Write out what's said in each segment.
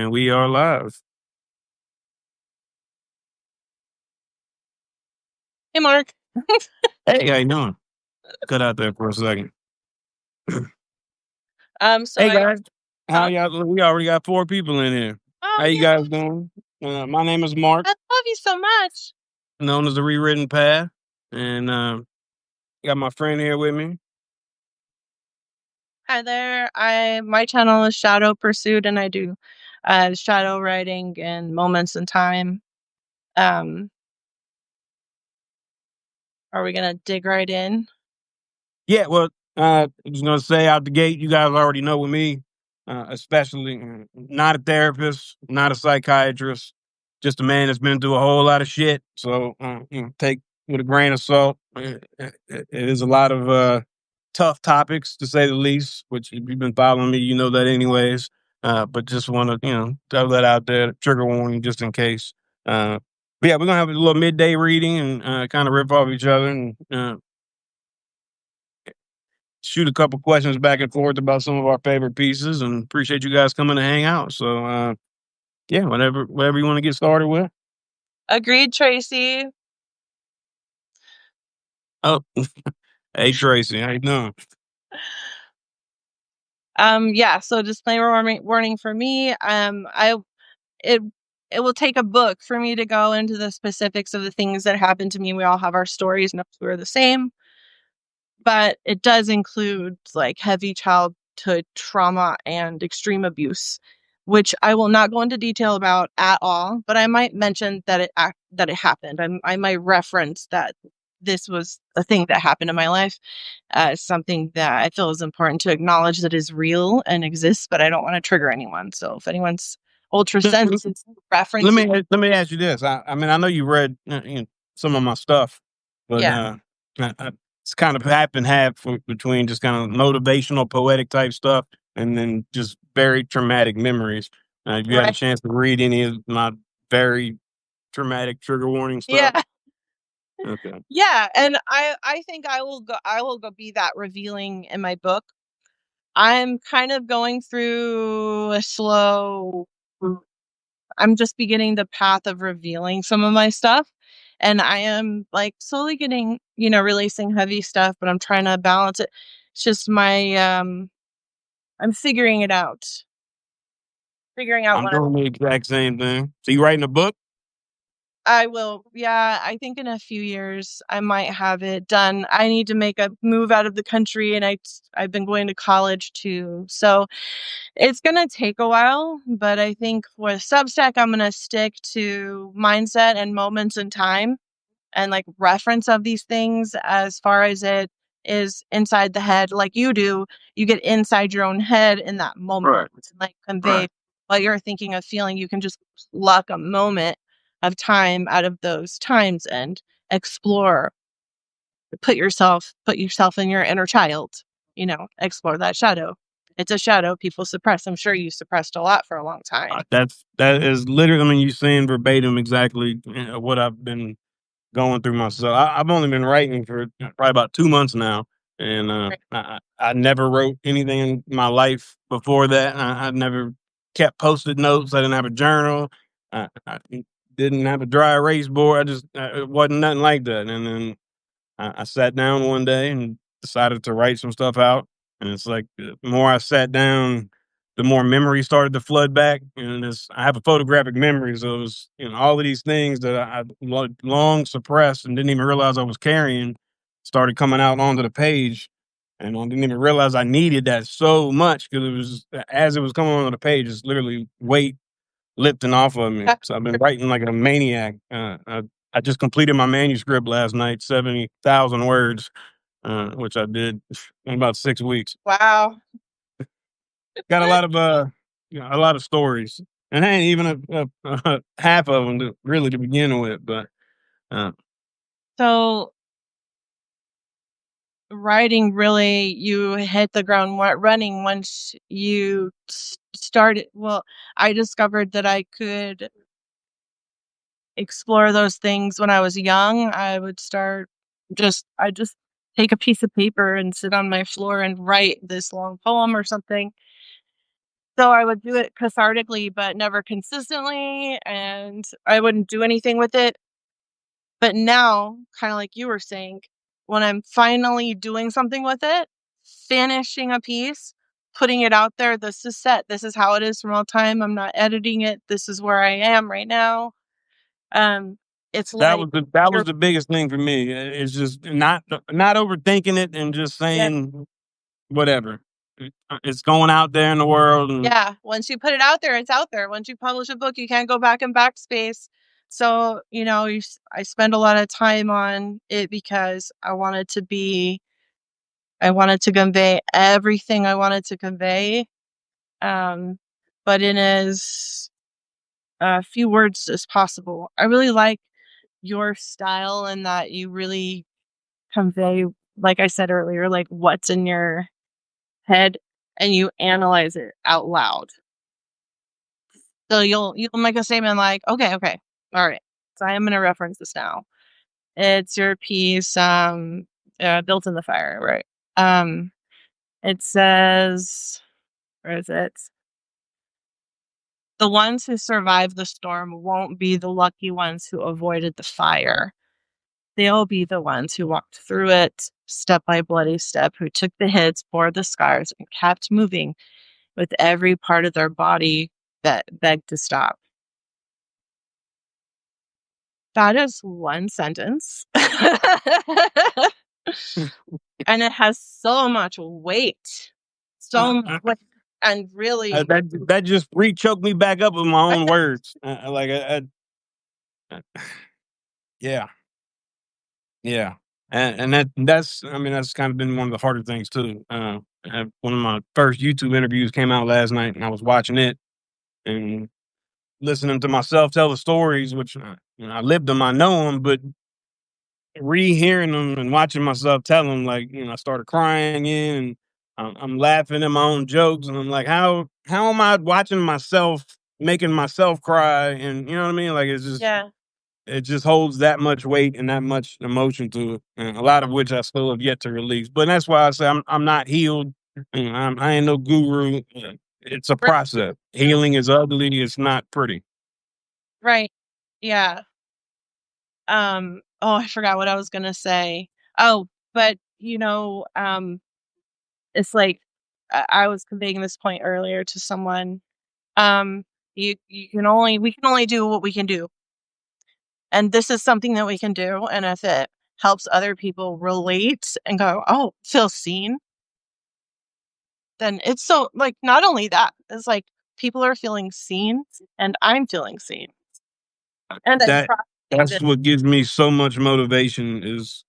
And we are live. Hey, Mark. Hey, how you doing? Cut out there for a second. So Hey I, guys, how huh? y'all? We already got 4 people in here. Oh How you guys yeah, doing? My name is Mark, I love you so much. known as the Rewritten Path, and got my friend here with me. Hi there. My channel is Shadow Pursuit, and I do shadow writing and moments in time. Um, are we gonna dig right in? Yeah, well, I was gonna say out the gate, you guys already know with me, especially not a therapist, not a psychiatrist, just a man that's been through a whole lot of shit. So take with a grain of salt. It is a lot of tough topics to say the least. Which if you've been following me, you know that anyways. But just want to throw that out there, trigger warning, just in case. But yeah, we're gonna have a little midday reading and kind of rip off each other and shoot a couple questions back and forth about some of our favorite pieces, and appreciate you guys coming to hang out. So yeah, whatever you want to get started with. Agreed, Tracy. Oh, hey Tracy, how you doing? Yeah. So disclaimer warning for me. It it will take a book for me to go into the specifics of the things that happened to me. We all have our stories, and we're the same. But it does include like heavy childhood trauma and extreme abuse, which I will not go into detail about at all. But I might mention that it happened. I might reference that this was a thing that happened in my life, something that I feel is important to acknowledge that is real and exists. But I don't want to trigger anyone. So if anyone's ultra Let sensitive let references, me let me ask you this. I mean, I know you read some of my stuff, but yeah, it's kind of half and half between just kind of motivational, poetic type stuff, and then just very traumatic memories. If you had a right, chance to read any of my very traumatic trigger warning stuff, yeah. okay. Yeah, and I think I will go be that revealing in my book. I'm kind of going through a slow I'm just beginning the path of revealing some of my stuff, and I am like slowly getting, releasing heavy stuff, but I'm trying to balance it. It's just I'm figuring it out. Figuring out I'm what I'm doing the exact same thing. So you writing a book? I will. Yeah, I think in a few years I might have it done. I need to make a move out of the country, and I've been going to college too. So it's going to take a while, but I think with Substack I'm going to stick to mindset and moments in time and like reference of these things as far as it is inside the head like you do. You get inside your own head in that moment, Right. and like convey what you're thinking of feeling. You can just pluck a moment of time out of those times and explore, put yourself in your inner child, explore that shadow. It's a shadow people suppress. I'm sure you suppressed a lot for a long time. That is literally. I mean, you saying verbatim exactly what I've been going through myself. I've only been writing for probably about 2 months now, and Right. I never wrote anything in my life before that. I never kept post-it notes. I didn't have a journal. I didn't have a dry erase board. It wasn't nothing like that. And then I sat down one day and decided to write some stuff out. And it's like the more I sat down, the more memories started to flood back. And I have a photographic memory, so it was all of these things that I long suppressed and didn't even realize I was carrying started coming out onto the page. And I didn't even realize I needed that so much because it was as it was coming onto the page, it's literally weight lifting off of me. So I've been writing like a maniac. I just completed my manuscript last night, 70,000 words, which I did in about 6 weeks. Wow. Got a lot of a lot of stories, and ain't even a half of them really to begin with. But uh, So writing, really, you hit the ground running once you started. Well, I discovered that I could explore those things when I was young. I just take a piece of paper and sit on my floor and write this long poem or something So I would do it cathartically, but never consistently, and I wouldn't do anything with it. But now, kind of like you were saying, when I'm finally doing something with it, finishing a piece, putting it out there, this is set. This is how it is from all time. I'm not editing it. This is where I am right now. Um, it's That like was that was you're the biggest thing for me. It's just not overthinking it and just yeah, saying whatever. It's going out there in the world, and yeah. Once you put it out there, it's out there. Once you publish a book, you can't go back in backspace. So, I spend a lot of time on it because I wanted to convey everything I wanted to convey, um, but in as few words as possible. I really like your style and that you really convey, like I said earlier, like what's in your head and you analyze it out loud. So you'll make a statement like, okay, all right. So I am going to reference this now. It's your piece, built in the fire, right? It says, where is it? The ones who survived the storm won't be the lucky ones who avoided the fire. They'll be the ones who walked through it, step by bloody step, who took the hits, bore the scars, and kept moving with every part of their body that begged to stop. That is one sentence. And it has so much weight. So much weight. And really, that just re-choked me back up with my own words. Yeah, yeah, and that's I mean that's kind of been one of the harder things too. One of my first YouTube interviews came out last night, and I was watching it and listening to myself tell the stories, which I lived them, I know them, but rehearing them and watching myself tell them, like I started crying in, and I'm laughing at my own jokes, and I'm like, how am I watching myself making myself cry, and you know what I mean? Like yeah, it just holds that much weight and that much emotion to it, and a lot of which I still have yet to release. But that's why I say I'm not healed. I ain't no guru. It's a right, process. Healing is ugly. It's not pretty. right. Yeah. Oh, I forgot what I was gonna say. Oh, but it's like I was conveying this point earlier to someone. Um, we can only do what we can do. And this is something that we can do. And if it helps other people relate and go, oh, feel seen, then it's so like not only that, it's like people are feeling seen and I'm feeling seen. And I'm That processing that's this. what gives me so much motivation is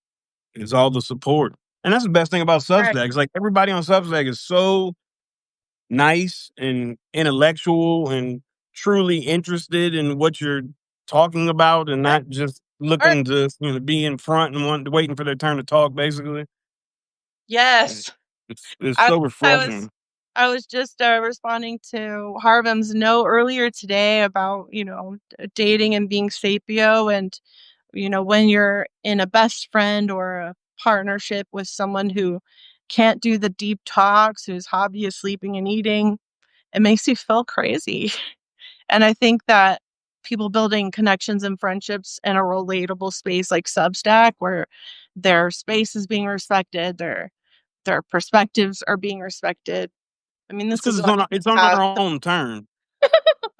all the support. And that's the best thing about Right. Substack. It's like everybody on Substack is so nice and intellectual and truly interested in what you're talking about, and Right. not just Right. looking to be in front and waiting for their turn to talk. Basically, Yes. it's I so I was refreshing. I was just responding to Harvem's note earlier today about, dating and being sapio and when you're in a best friend or a partnership with someone who can't do the deep talks, whose hobby is sleeping and eating, it makes you feel crazy. And I think that people building connections and friendships in a relatable space like Substack, where their space is being respected, their perspectives are being respected. I mean, It's this because is what it's on I our have. own terms.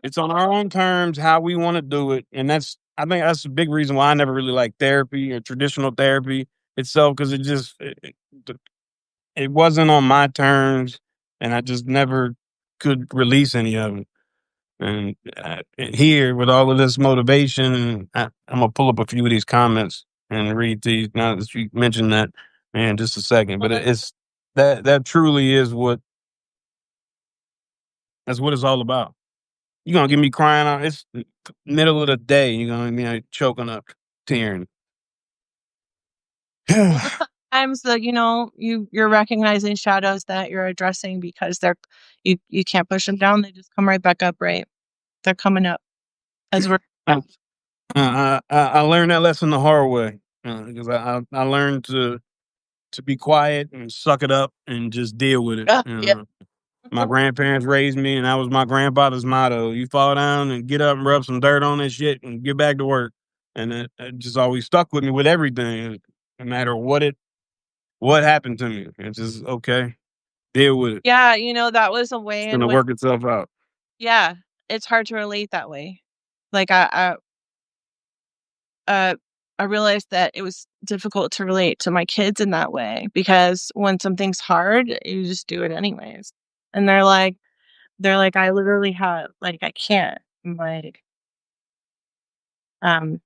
It's on our own terms how we want to do it, and I think that's a big reason why I never really like therapy or traditional therapy itself, because it wasn't on my terms, and I just never could release any of it. And here, with all of this motivation, and I'm gonna pull up a few of these comments and read these now that you mentioned that, man, just a second. But it's that truly is that's what it's all about. You're gonna get me crying out. It's the middle of the day. You're gonna be like, choking up, tearing. Well, sometimes you're recognizing shadows that you're addressing because you can't push them down. They just come right back up, right? They're coming up as we're I learned that lesson the hard way, because I learned to be quiet and suck it up and just deal with it. yeah, My grandparents raised me, and that was my grandfather's motto: "You fall down and get up and rub some dirt on this shit and get back to work." And it just always stuck with me with everything, no matter what happened to me. It's just okay, deal with it. Yeah, that was a It's way in gonna which work itself out. yeah, it's hard to relate that way. Like, uh, I realized that it was difficult to relate to my kids in that way because when something's hard, you just do it anyways. And they're like, "I literally have like, I can't. My, um,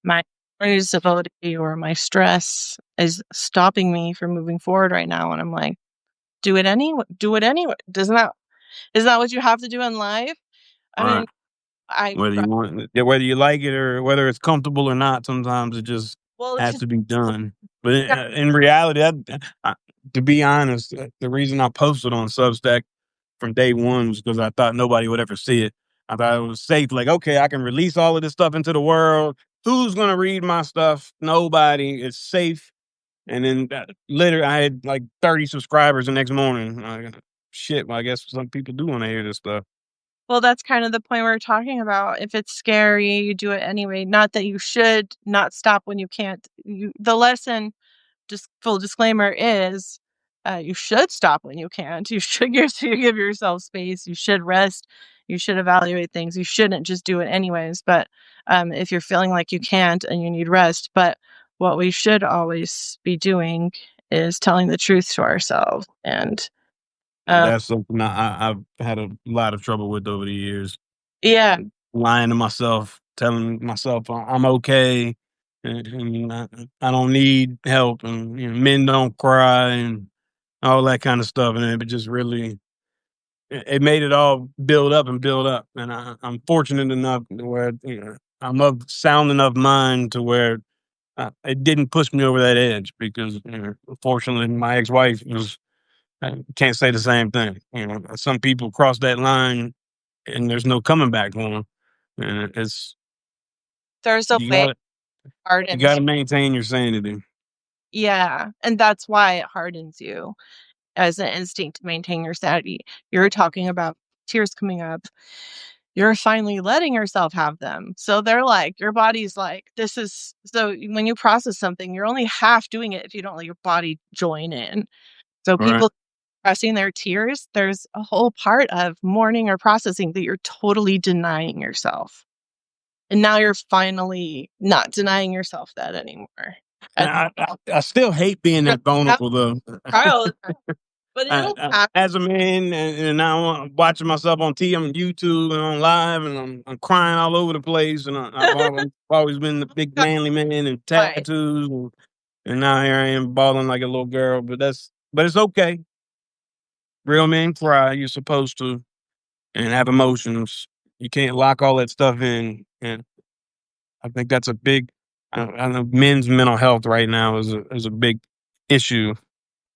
my disability or my stress is stopping me from moving forward right now." And I'm like, do it anyway. Isn't that what you have to do in life? I mean, Right. I Whether you want it, yeah, whether you like it or whether it's comfortable or not, sometimes it just well, has 'cause to be done. But yeah, in reality, to be honest, the reason I posted on Substack from day one was because I thought nobody would ever see it. I thought it was safe. Like, okay, I can release all of this stuff into the world. Who's gonna read my stuff? Nobody. It's safe. And then literally, I had like 30 subscribers the next morning. Shit. Well, I guess some people do want to hear this stuff. well, that's kind of the point we're talking about. If it's scary, you do it anyway. Not that you should not stop when you can't. The lesson, just full disclaimer, is you should stop when you can't. You should give yourself space. You should rest. You should evaluate things. You shouldn't just do it anyways. But if you're feeling like you can't and you need rest, but what we should always be doing is telling the truth to ourselves. And um, That's something I've had a lot of trouble with over the years. yeah, Lying to myself, telling myself I'm okay, and I don't need help, and men don't cry, and all that kind of stuff. And it just really it made it all build up and build up. And I'm fortunate enough to where I'm of sound enough mind to where it didn't push me over that edge because fortunately my ex-wife was can't say the same thing. Some people cross that line and there's no coming back on them. And it's there's a you way got it you hardens got you. to maintain your sanity. Yeah, and that's why it hardens you as an instinct to maintain your sanity. You're talking about tears coming up. You're finally letting yourself have them. So they're like, your body's like, this is so when you process something, you're only half doing it if you don't let your body join in. So Right? people pressing their tears, there's a whole part of mourning or processing that you're totally denying yourself. And now you're finally not denying yourself that anymore. And And I still hate being that that vulnerable though. trial, but it'll pass. As a man, and now I'm watching myself on TV, on YouTube, and on live, and I'm crying all over the place. And I've always been the big manly man and Fine. tattoos, and now here I am bawling like a little girl. But it's okay. Real men cry. You're supposed to, and have emotions. You can't lock all that stuff in. And I think that's a big. I know men's mental health right now is a big issue.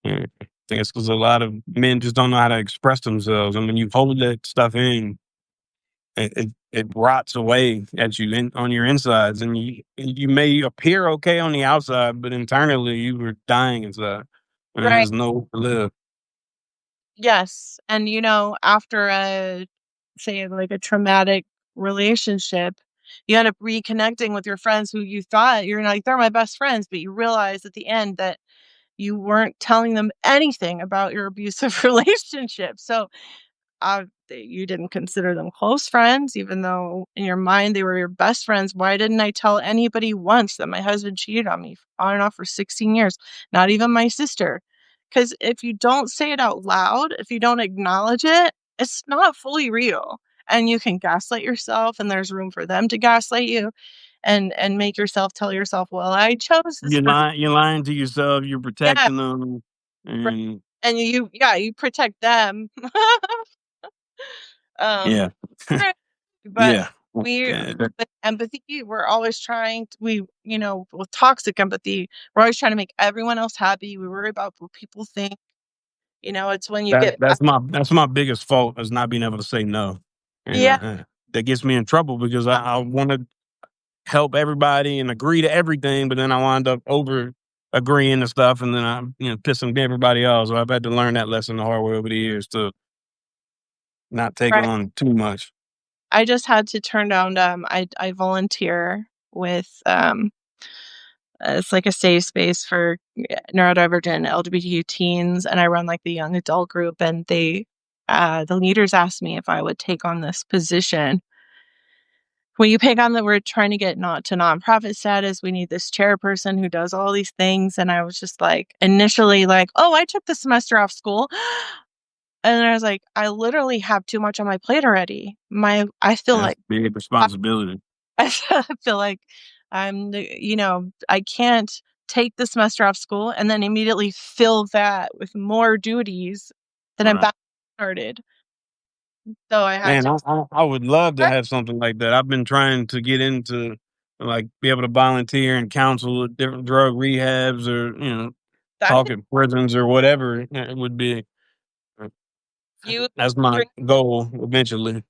I think it's because a lot of men just don't know how to express themselves, and when you hold that stuff in, it rots away at you on your insides, and you may appear okay on the outside, but internally you were dying inside, and Right. there's no to live. Yes. And after say like a traumatic relationship, you end up reconnecting with your friends who you thought you're like, they're my best friends, but you realize at the end that you weren't telling them anything about your abusive relationship. So you didn't consider them close friends, even though in your mind they were your best friends. Why didn't I tell anybody once that my husband cheated on me on and off for 16 years? Not even my sister. Because if you don't say it out loud, if you don't acknowledge it, it's not fully real. And you can gaslight yourself, and there's room for them to gaslight you and make yourself tell yourself, well, I chose this person. You're lying to yourself. You're Yeah. protecting them, Right. and And you protect them. um, yeah, Right. But yeah. we Yeah, with empathy, we're always trying to, with toxic empathy, we're always trying to make everyone else happy. We worry about what people think. It's when you get back. that's my biggest fault is not being able to say no, and Yeah, that gets me in trouble because I want to help everybody and agree to everything, but then I wind up over agreeing to stuff, and then I'm pissing everybody off. So I've had to learn that lesson the hard way over the years too. not take Right. on too much. I just had to turn down, I volunteer with, it's like a safe space for neurodivergent LGBTQ teens, and I run like the young adult group, and the leaders asked me if I would take on this position. When you pick on that we're trying to get not to nonprofit status, we need this chairperson who does all these things. And I was just like, initially, like, oh, I took the semester off school. And I was like, I literally have too much on my plate already. I feel That's like big responsibility. I feel like I can't take the semester off school and then immediately fill that with more duties that I'm Right. back started. So I had Man, to. I would love to have something like that. I've been trying to get into, like, be able to volunteer and counsel at different drug rehabs, or That talk at prisons or whatever it would be. Uh, you That's my goal eventually.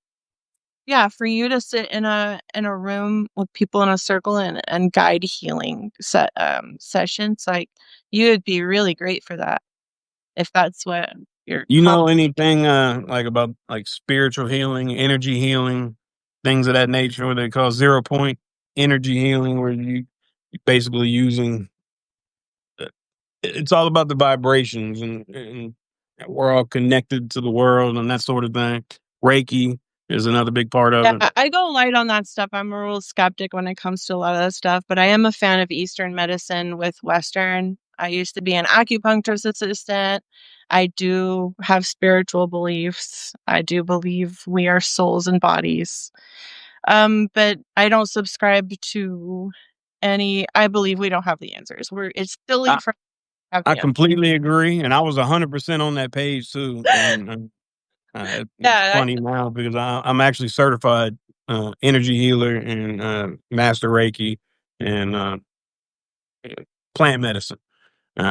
Yeah, for you to sit in a room with people in a circle and guide healing sessions, like, you would be really great for that if that's what you're You know anything like about like spiritual healing, energy healing, things of that nature, what they call 0 point energy healing, where you basically using it's all about the vibrations, and we're all connected to the world and that sort of thing. Reiki is another big part of Yeah, it. I go light on that stuff. I'm a real skeptic when it comes to a lot of that stuff, but I am a fan of Eastern medicine with Western. I used to be an acupuncturist assistant. I do have spiritual beliefs. I do believe we are souls and bodies. But I don't subscribe to I believe we don't have the answers. It's silly I, for have I the answer. completely agree, and I was 100% on that page too. And it's Yeah, funny now because I'm actually certified energy healer and master Reiki and plant medicine,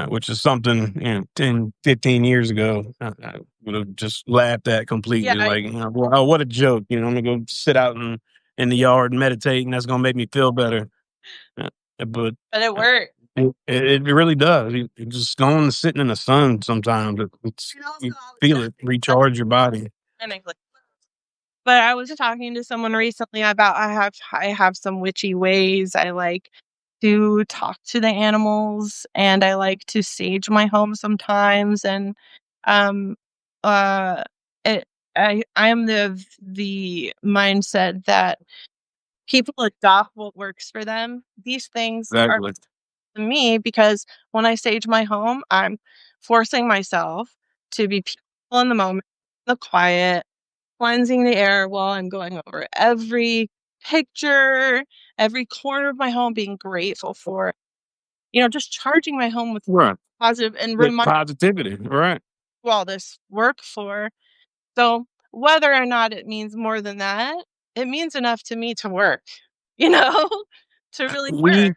which is something 10, 15 years ago I would have just laughed at yeah, completely. Like, oh, what a joke! I'm gonna go sit out in the yard and meditate, and that's gonna make me feel better. Uh, but but it uh, worked. it really does. You just going and sitting in the sun sometimes. You feel it recharge your body. Technically. But I was talking to someone recently about I have some witchy ways. I like to talk to the animals, and I like to sage my home sometimes, and um uh it I am the mindset that people adopt what works for them. These things are Exactly. to me because when I stage my home, I'm forcing myself to be peaceful in the moment, the quiet, cleansing the air while I'm going over every picture, every corner of my home, being grateful for, just charging my home with Right. positive and With remind positivity. Right. all this work for. So whether or not it means more than that, it means enough to me to work, you know, to really work. We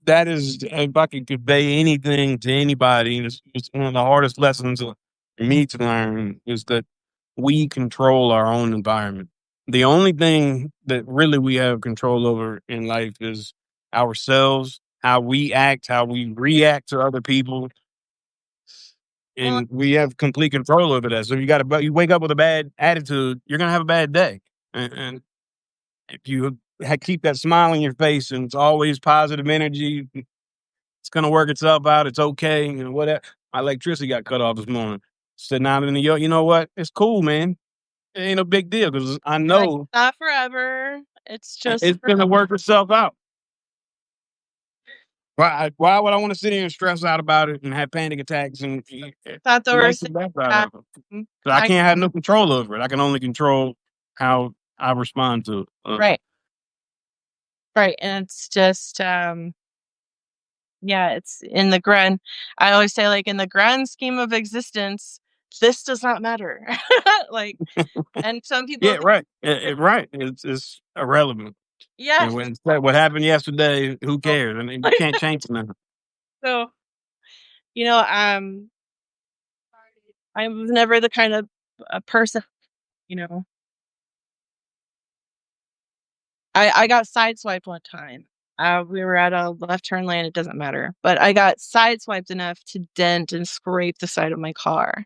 that is, if I could convey anything to anybody, it's one of the hardest lessons for me to learn is that we control our own environment. The only thing that really we have control over in life is ourselves, how we act, how we react to other people, Well, and we have complete control over that. So you wake up with a bad attitude, you're gonna have a bad day, and if you keep that smile on your face and it's always positive energy, it's gonna work itself out. It's okay. Whatever. My electricity got cut off this morning. Sitting out in the yard. You know what? It's cool, man. It ain't a big deal because I you're like, know not forever. It's just it's gonna work itself out. Why would I want to sit here and stress out about it and have panic attacks and not the make worst the thing. best out Uh, of it? 'Cause I can't have no control over it. I can only control how I respond to it. right, right, and it's just yeah, it's in the grand. I always say, like, in the grand scheme of existence, this does not matter. Like, and some people Yeah, think, right. Right. It's irrelevant. yes. And when what happened yesterday, who So, cares? I mean, you can't change nothing. so, you know, um, I was never the kind of a person, you know. I got sideswiped one time. We were at a left turn lane. It doesn't matter, but I got sideswiped enough to dent and scrape the side of my car.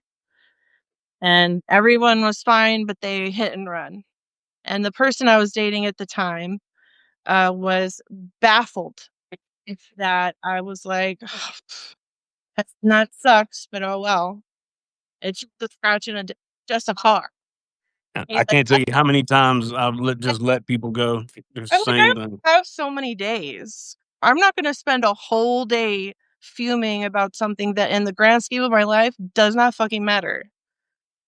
and everyone was fine, but they hit and run. And the person I was dating at the time was baffled if that. I was like, oh, that sucks, but oh well. It's just a scratch in just a car. He's I like, can't tell you how many times I've just let people go. The I'm like, I same don't thing. have so many days. I'm not going to spend a whole day fuming about something that, in the grand scheme of my life, does not fucking matter.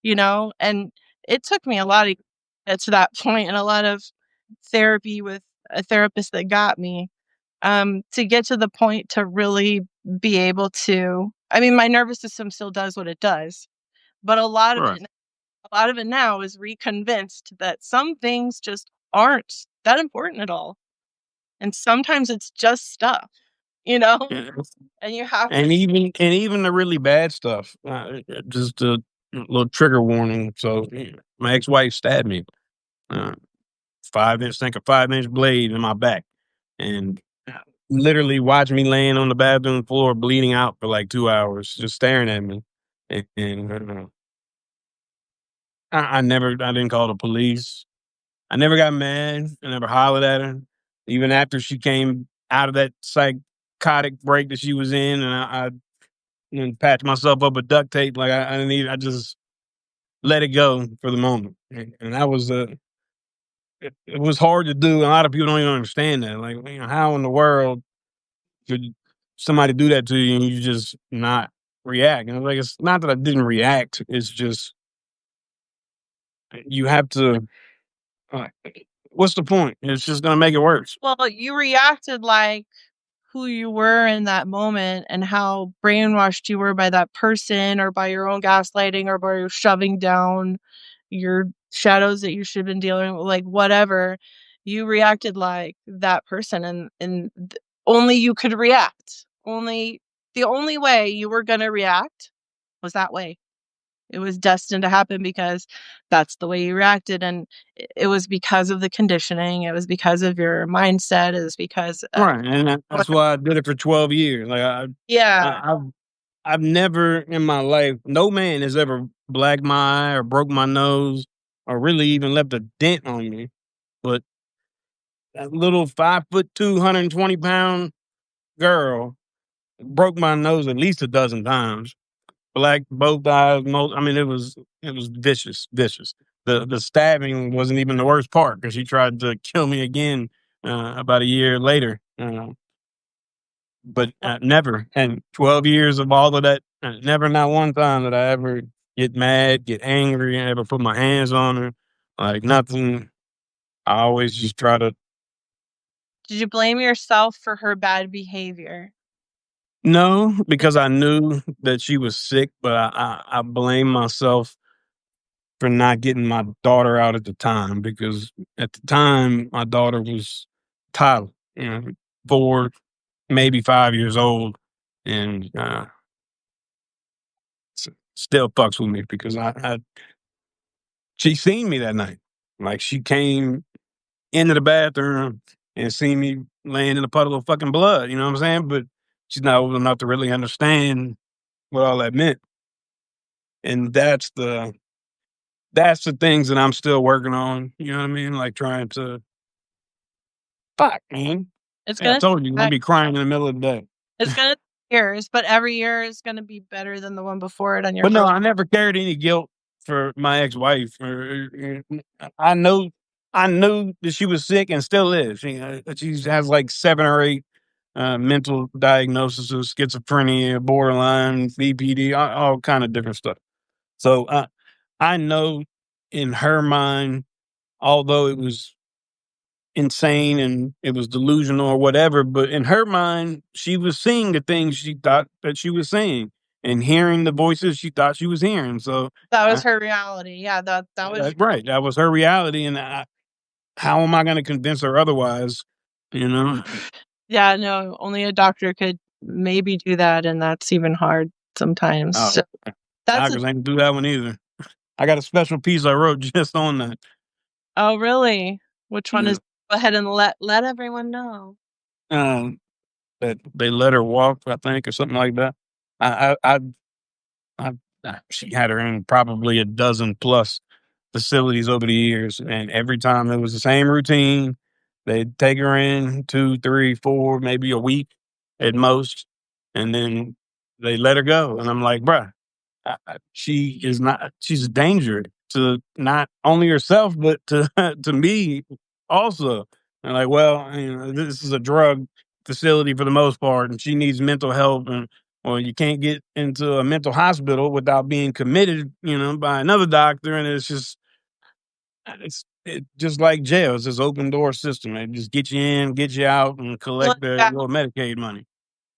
And it took me a lot to get to that point, and a lot of therapy with a therapist that got me to get to the point to really be able to. I mean, my nervous system still does what it does, but Right. a lot of it now is reconvinced that some things just aren't that important at all. And sometimes it's just stuff, you know? Yeah. And you have to. And even the really bad stuff. Just a little trigger warning. So my ex-wife stabbed me. 5 inch, think a 5 inch blade in my back, and literally watched me laying on the bathroom floor bleeding out for like 2 hours, just staring at me. And I didn't call the police. I never got mad. I never hollered at her. Even after she came out of that psychotic break that she was in, and I patched myself up with duct tape, like I didn't need. I just let it go for the moment, and that was it was hard to do. A lot of people don't even understand that. Like, how in the world could somebody do that to you and you just not react? And like, it's not that I didn't react. It's just you have to. Uh, what's the point? It's just gonna make it worse. Well, you reacted like who you were in that moment and how brainwashed you were by that person or by your own gaslighting or by your shoving down your shadows that you should have been dealing with, like whatever. You reacted like that person, and only you could react. The only way you were going to react was that way. It was destined to happen because that's the way you reacted, and it was because of the conditioning, it was because of your mindset, it was because Right, and that's why I did it for 12 years. Like yeah, I, I've I've never in my life, no man has ever blacked my eye or broke my nose or really even left a dent on me. But that little 5'2", 120 pound girl broke my nose at least a dozen times. Black both eyes. I mean, it was vicious, vicious. The stabbing wasn't even the worst part because she tried to kill me again about a year later. But never, and 12 years of all of that, never, not one time did I ever get mad, get angry, and ever put my hands on her. Like nothing. I always just try to. did you blame yourself for her bad behavior? No, because I knew that she was sick, but I blame myself for not getting my daughter out at the time, because at the time my daughter was Tyler, 4, maybe 5 years old, and still fucks with me because she seen me that night. Like, she came into the bathroom and seen me laying in a puddle of fucking blood. You know what I'm saying? But she's not old enough to really understand what all that meant. And that's the things that I'm still working on. You know what I mean? Like, trying to fuck, man. It's Yeah, I gonna told you, I'm gonna take be crying in the middle of the day. it's gonna take years, but every year is gonna be better than the one before it on your But no, first. I never carried any guilt for my ex-wife. I know, I knew that she was sick and still is. She has like 7 or 8 mental diagnoses of schizophrenia, borderline, BPD, all kind of different stuff. So I know in her mind, although it was insane and it was delusional or whatever, but in her mind, she was seeing the things she thought that she was seeing and hearing the voices she thought she was hearing. So, That was I, her reality. Yeah, that was right, that was her reality, and how am I going to convince her otherwise? You know, yeah, no, only a doctor could maybe do that, and that's even hard sometimes. oh, So that's a doctors ain't do that one either. I got a special piece I wrote just on that. oh really? Which one Yeah. is go ahead and let everyone know. Um, that they let her walk, I think, or something like that. I, I, I She had her in probably a dozen plus facilities over the years, and every time it was the same routine. They'd take her in 2, 3, 4, maybe a week at most, and then they let her go. And I'm like, bruh, she is not. She's a danger to not only herself but to to me also. And like, well, this is a drug facility for the most part, and she needs mental help, and well, you can't get into a mental hospital without being committed, by another doctor, and it's just like jail. It's this open door system. They just get you in, get you out, and Well, collect their yeah, little Medicaid money.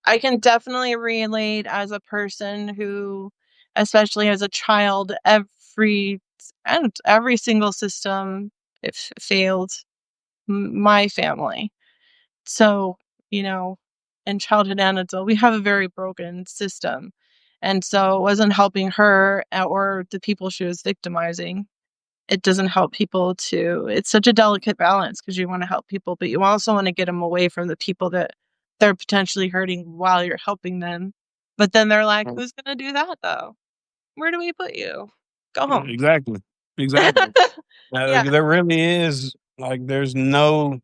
I can definitely relate as a person who, especially as a child, every single system if failed my family. So, you know, in childhood and adult, we have a very broken system. And so it wasn't helping her or the people she was victimizing. It doesn't help people to it's such a delicate balance because you wanna help people, but you also wanna get them away from the people that they're potentially hurting while you're helping them. But then they're like, Mm, "Who's gonna do that, though? Where do we put you? Go home." exactly, exactly. Yeah, There really is like there's no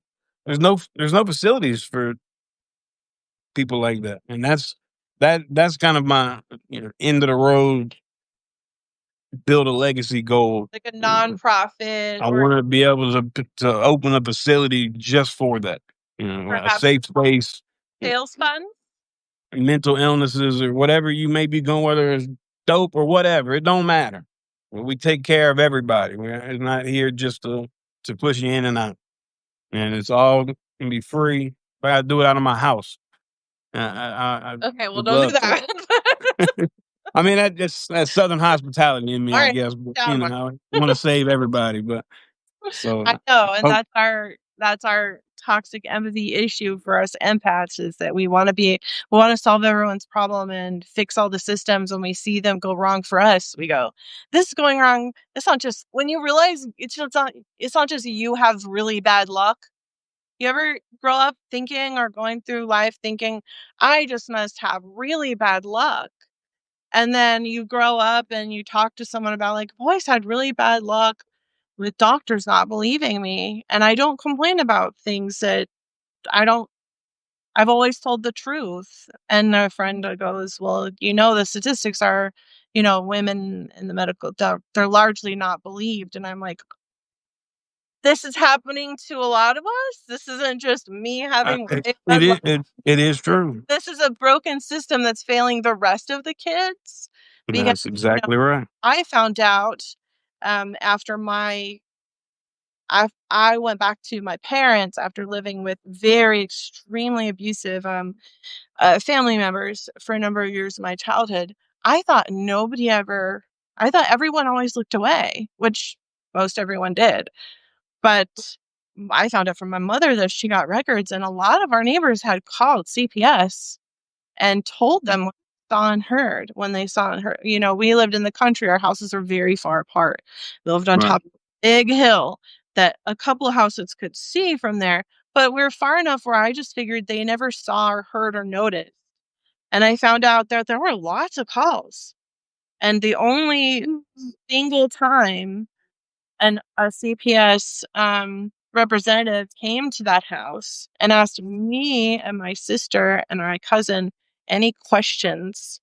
facilities for people like that, and that's kind of my end of the road build a legacy goal. like a nonprofit I or want to be able to open a facility just for that. A perhaps safe space, sales fund. mental illnesses or whatever you may be going, whether it's dope or whatever, it don't matter. We take care of everybody. We're not here just to push you in and out, and it's all can be free. But I do it out of my house. I Okay, well, would don't do love that. to. I mean, that's Southern hospitality in me, I Alright, guess. But down one. I want to save everybody, but so I know, and oh, that's our toxic empathy issue for us empaths is that we wanna solve everyone's problem and fix all the systems when we see them go wrong for us. We go, "This is going wrong." It's not just when you realize it's not just you have really bad luck. You ever grow up thinking or going through life thinking, "I just must have really bad luck." And then you grow up and you talk to someone about like, "I've always had really bad luck with doctors not believing me, and I don't complain about things that I don't I've always told the truth." And a friend goes, "Well, the statistics are, women in the medical they're largely not believed." And I'm like, "This is happening to a lot of us. This isn't just me having it, really it bad is luck. it is true. This is a broken system that's failing the rest of the kids." Because, That's you know, exactly right. I found out, after I went back to my parents after living with very extremely abusive, family members for a number of years of my childhood. I thought nobody ever I thought everyone always looked away, which most everyone did, but I found out from my mother that she got records, and a lot of our neighbors had called CPS and told them what they saw and heard when they saw and heard. We lived in the country, our houses were very far apart. We lived on Right. top of a big hill that a couple of houses could see from there, but we were far enough where I just figured they never saw or heard or noticed. And I found out that there were lots of calls. And the only single time a CPS representative came to that house and asked me and my sister and my cousin any questions.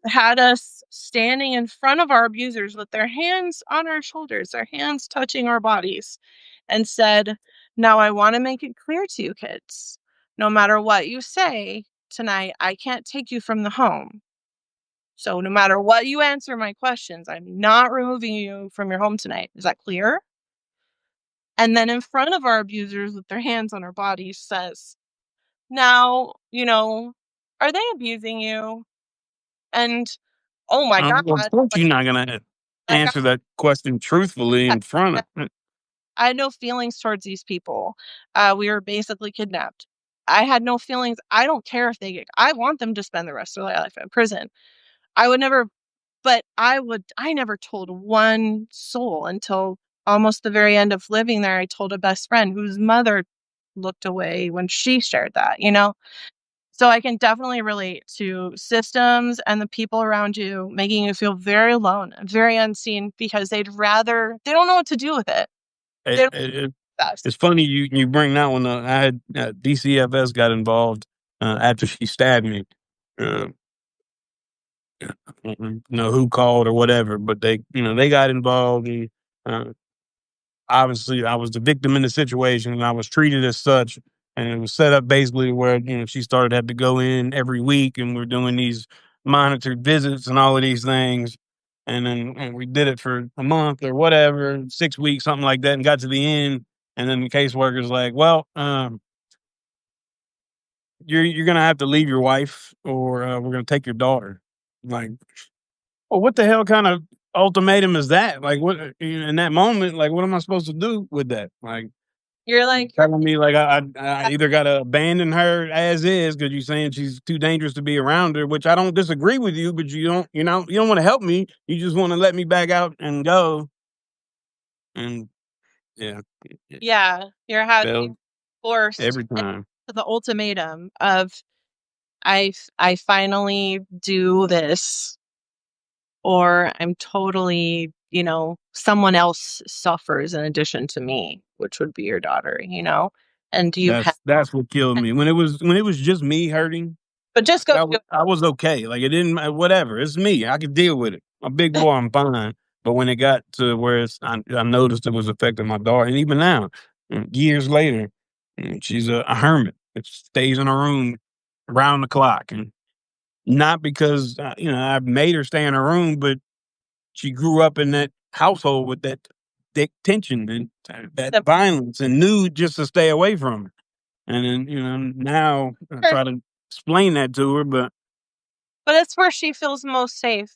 Had us standing in front of our abusers with their hands on our shoulders, their hands touching our bodies, and said, "Now I want to make it clear to you kids, no matter what you say tonight, I can't take you from the home. So no matter what you answer my questions, I'm not removing you from your home tonight. Is that clear?" And then in front of our abusers with their hands on our bodies says, "Now, are they abusing you?" And oh my God, Well, of course, like you're not gonna like I answer that question truthfully in front said, of. I had no feelings towards these people. We were basically kidnapped. I had no feelings. I don't care if I want them to spend the rest of their life in prison. I would never But I never told one soul until almost the very end of living there. I told a best friend whose mother looked away when she shared that. So So I can definitely relate to systems and the people around you making you feel very alone and very unseen because they don't know what to do with it. They It, don't it, it- know us. it's funny you bring that one up. I had DCFS got involved after she stabbed me. Uh, I don't know who called or whatever, but they got involved, and uh, obviously I was the victim in the situation, and I was treated as such. And it was set up basically where she started to have to go in every week, and we're doing these monitored visits and all of these things. And then we did it for a month or whatever, 6 weeks, something like that, and got to the end. And then the caseworker's like, "Well, you're gonna have to leave your wife, or we're gonna take your daughter." Like, well, what the hell kind of ultimatum is that? Like, what in that moment? Like, what am I supposed to do with that? Like, You're like, telling me like I either gotta abandon her as is because you're saying she's too dangerous to be around her, which I don't disagree with you, but you don't want to help me. You just want to let me back out and go. And yeah, it yeah, you're failed forced every time. to the ultimatum of I finally do this, or I'm totally, someone else suffers in addition to me, which would be your daughter. And do you have, That's what killed me when it was just me hurting. but just go do I was okay. Like it didn't whatever. It's me. I could deal with it. I'm a big it. boy. I'm fine. But when it got to where I noticed it was affecting my daughter, and even now, years later, she's a hermit. It stays in her room around the clock, and not because I've made her stay in her room, but she grew up in that household with that dick tension and that The- violence, and knew just to stay away from it. And then now I try to explain that to her, but but it's where she feels most safe.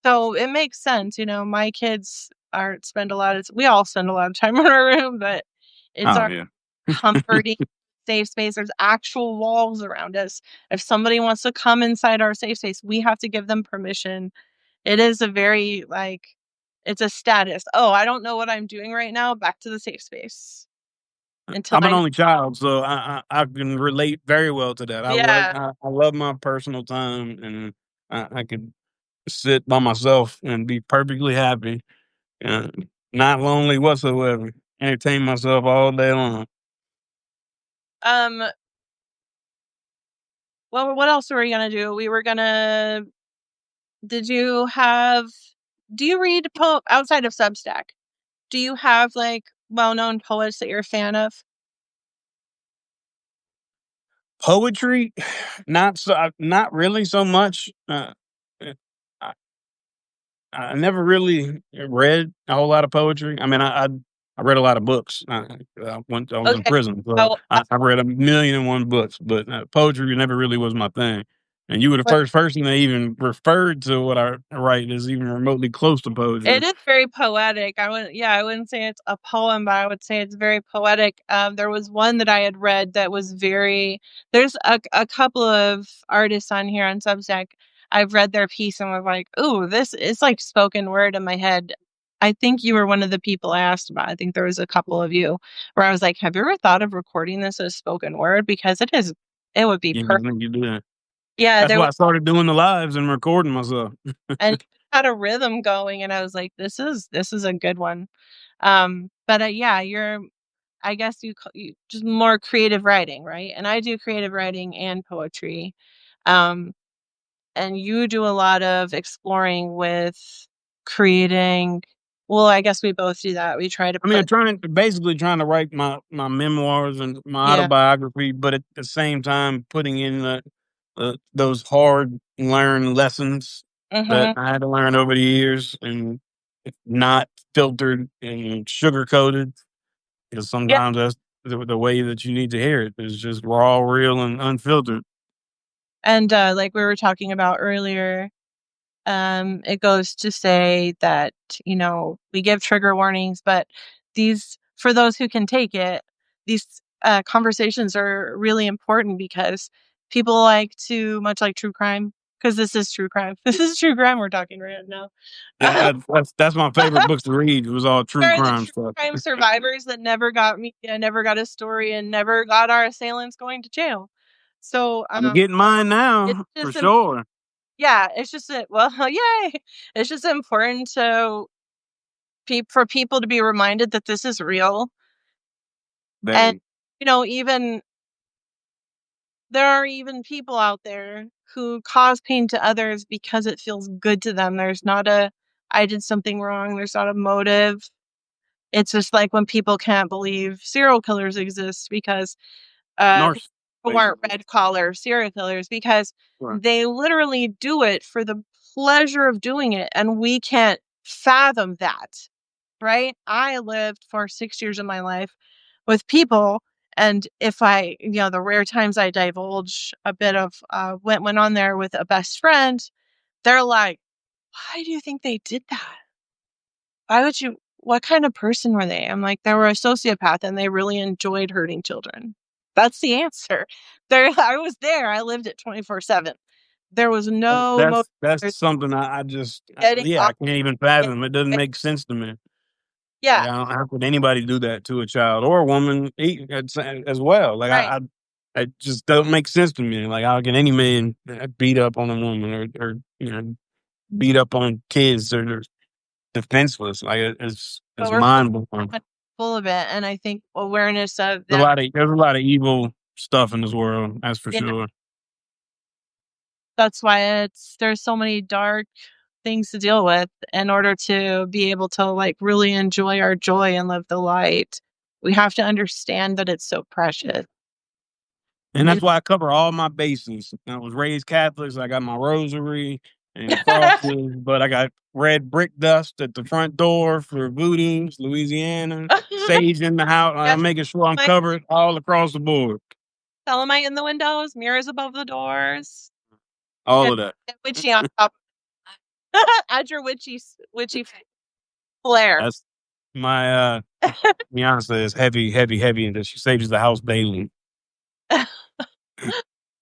So it makes sense. My kids we all spend a lot of time in our room, but it's oh our yeah. comforting safe space. There's actual walls around us. If somebody wants to come inside our safe space, we have to give them permission. It is a very it's a status. Oh, I don't know what I'm doing right now. Back to the safe space until I'm an I know. only child, so I can relate very well to that. Yeah. I love my personal time, and I can sit by myself and be perfectly happy, uh, not lonely whatsoever. Entertain myself all day long. Um. Well, what else were we gonna do? We were gonna. Did you have? Do you read outside of Substack? Do you have well-known poets that you're a fan of? Poetry, not really so much. I, I never really read a whole lot of poetry. I mean, I read a lot of books. I was in Okay. prison, so Well, I read 1,000,001 books, but poetry never really was my thing. And you were the but first person that even referred to what I write as even remotely close to it poetry. is very poetic. I wouldn't say it's a poem, but I would say it's very poetic. There was one that I had read that was there's a couple of artists on here on Substack. I've read their piece and was like, "Ooh, this is like spoken word in my head." I think you were one of the people I asked about. I think there was a couple of you where I was like, "Have you ever thought of recording this as spoken word? Because it would be You know, perfect." I think you do that. Yeah, That's there why was, I started doing the lives and recording myself. and it had a rhythm going, and I was like, this is a good one. But yeah, I guess you just more creative writing, right? And I do creative writing and poetry. Um, and you do a lot of exploring with creating. Well, I guess we both do that. We try to I mean, put, I'm basically trying to write my memoirs and my yeah, autobiography, but at the same time putting in those hard learned lessons that hmm I had to learn over the years, and not filtered and sugar coated. Because yeah. sometimes that's the way that you need to hear it is just raw, real, and unfiltered. And like we were talking about earlier, it goes to say that, we give trigger warnings, but for those who can take it, these conversations are really important because people much like true crime, because this is true crime. This is true crime we're talking right now. That's my favorite books to read. It was all true Are the crime true stuff. crime survivors that never got media, never got a story, and never got our assailants going to jail. So, I'm getting mine it's now for just sure. yeah, it's just well, yay! It's just important to for people to be reminded that this is real, and Very. even there are even people out there who cause pain to others because it feels good to them. There's not a I did something wrong. There's not a motive. It's just like when people can't believe serial killers exist because Narcissist, who aren't basically. red collar serial killers because Right. they literally do it for the pleasure of doing it, and we can't fathom that, right? I lived for 6 years of my life with people, and if the rare times I divulge a bit of what went on there with a best friend, they're like, "Why do you think they did that? Why would you? What kind of person were they?" I'm like, "They were a sociopath and they really enjoyed hurting children." That's the answer. There, I was there. I lived it 24/7. There was no That's motive. something I just Getting yeah, off. I can't even fathom. It doesn't make sense to me. Like, Yeah, I don't how could anybody do that to a child or a woman as well? Like, right. I it just don't make sense to me. Like, how can any man beat up on a woman or beat up on kids or they're defenseless? Like, But it's we're mind blowing. full of it, and I think awareness of that. There's a lot of evil stuff in this world. That's for Yeah, sure. that's why there's so many dark things to deal with in order to be able to like really enjoy our joy and live the light. We have to understand that it's so precious. And And that's why I cover all my bases. I was raised Catholic, so I got my rosary and crosses, but I got red brick dust at the front door for voodoos, Louisiana, sage in the house. I'm yes, making sure I'm like covered all across the board. selenite in the windows, mirrors above the doors, All and of that. witchy on top. Add your witchy flair. That's my fiance is heavy, heavy, heavy, and she saves the house daily.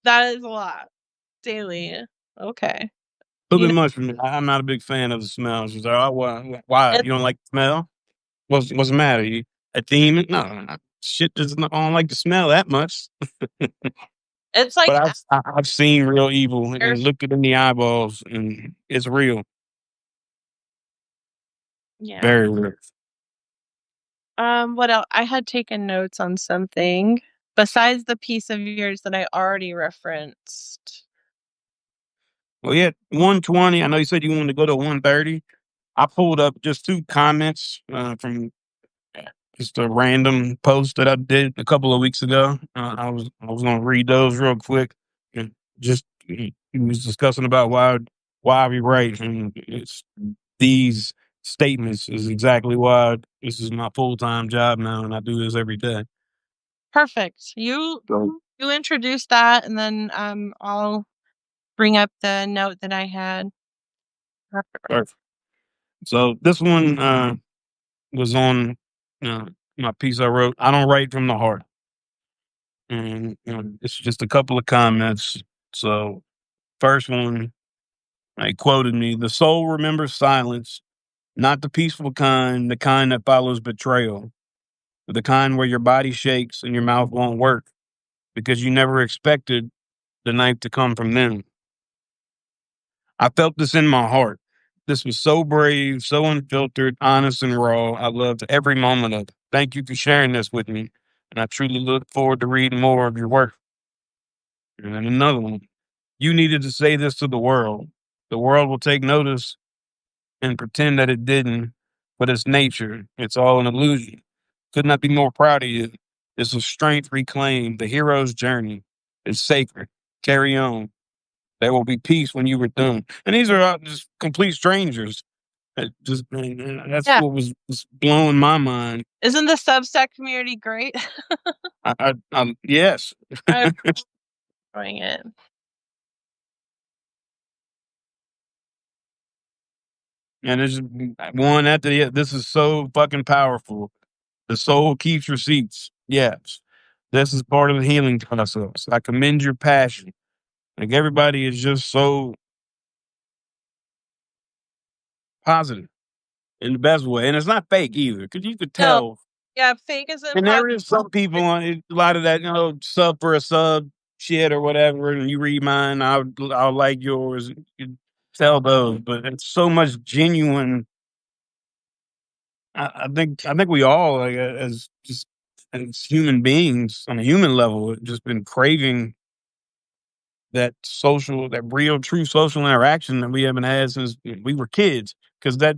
That is a lot daily. Okay. A little You know, bit much for me. I'm not a big fan of the smell. She's like, oh, why? it's You don't like the smell? What's the matter? You a demon? No. Shit, I don't like the smell that much. it's like But I've seen real evil and there's looked it in the eyeballs, and it's real, yeah. very real. What else? I had taken notes on something besides the piece of yours that I already referenced. Well, yeah, 120. I know you said you wanted to go to 130. I pulled up just two comments from just a random post that I did a couple of weeks ago. I was gonna read those real quick, and just he was discussing about why we write, and it's these statements is exactly why this is my full time job now, and I do this every day. Perfect. You So you introduce that, and then I'll bring up the note that I had. Perfect. perfect. So this one was on my piece I wrote. I don't write from the heart, and it's just a couple of comments. So first one, I quoted me: "The soul remembers silence, not the peaceful kind, the kind that follows betrayal, the kind where your body shakes and your mouth won't work because you never expected the knife to come from them." I felt this in my heart. This was so brave, so unfiltered, honest, and raw. I loved every moment of it. Thank you for sharing this with me. And I truly look forward to reading more of your work. And then another one. You needed to say this to the world. The world will take notice and pretend that it didn't, but it's nature. It's all an illusion. Could not be more proud of you. This was strength reclaimed, the hero's journey. It's sacred. Carry on. There will be peace when you were done. And these are just complete strangers. That's Yeah. what was blowing my mind. Isn't the Substack community great? Yes, I'm enjoying it. and there's one after the other. This is so fucking powerful. The soul keeps receipts. Yes, this is part of the healing process. I commend your passion. Like everybody is just so positive in the best way, and it's not fake either, because you could No, tell. yeah, fake is And impossible. there is some people on it, a lot of that, sub for a sub. shit or whatever, and you read mine, I'll like yours. You tell those, but it's so much genuine. I think we all, like, as just as human beings on a human level, have just been craving that real, true social interaction that we haven't had since we were kids, because that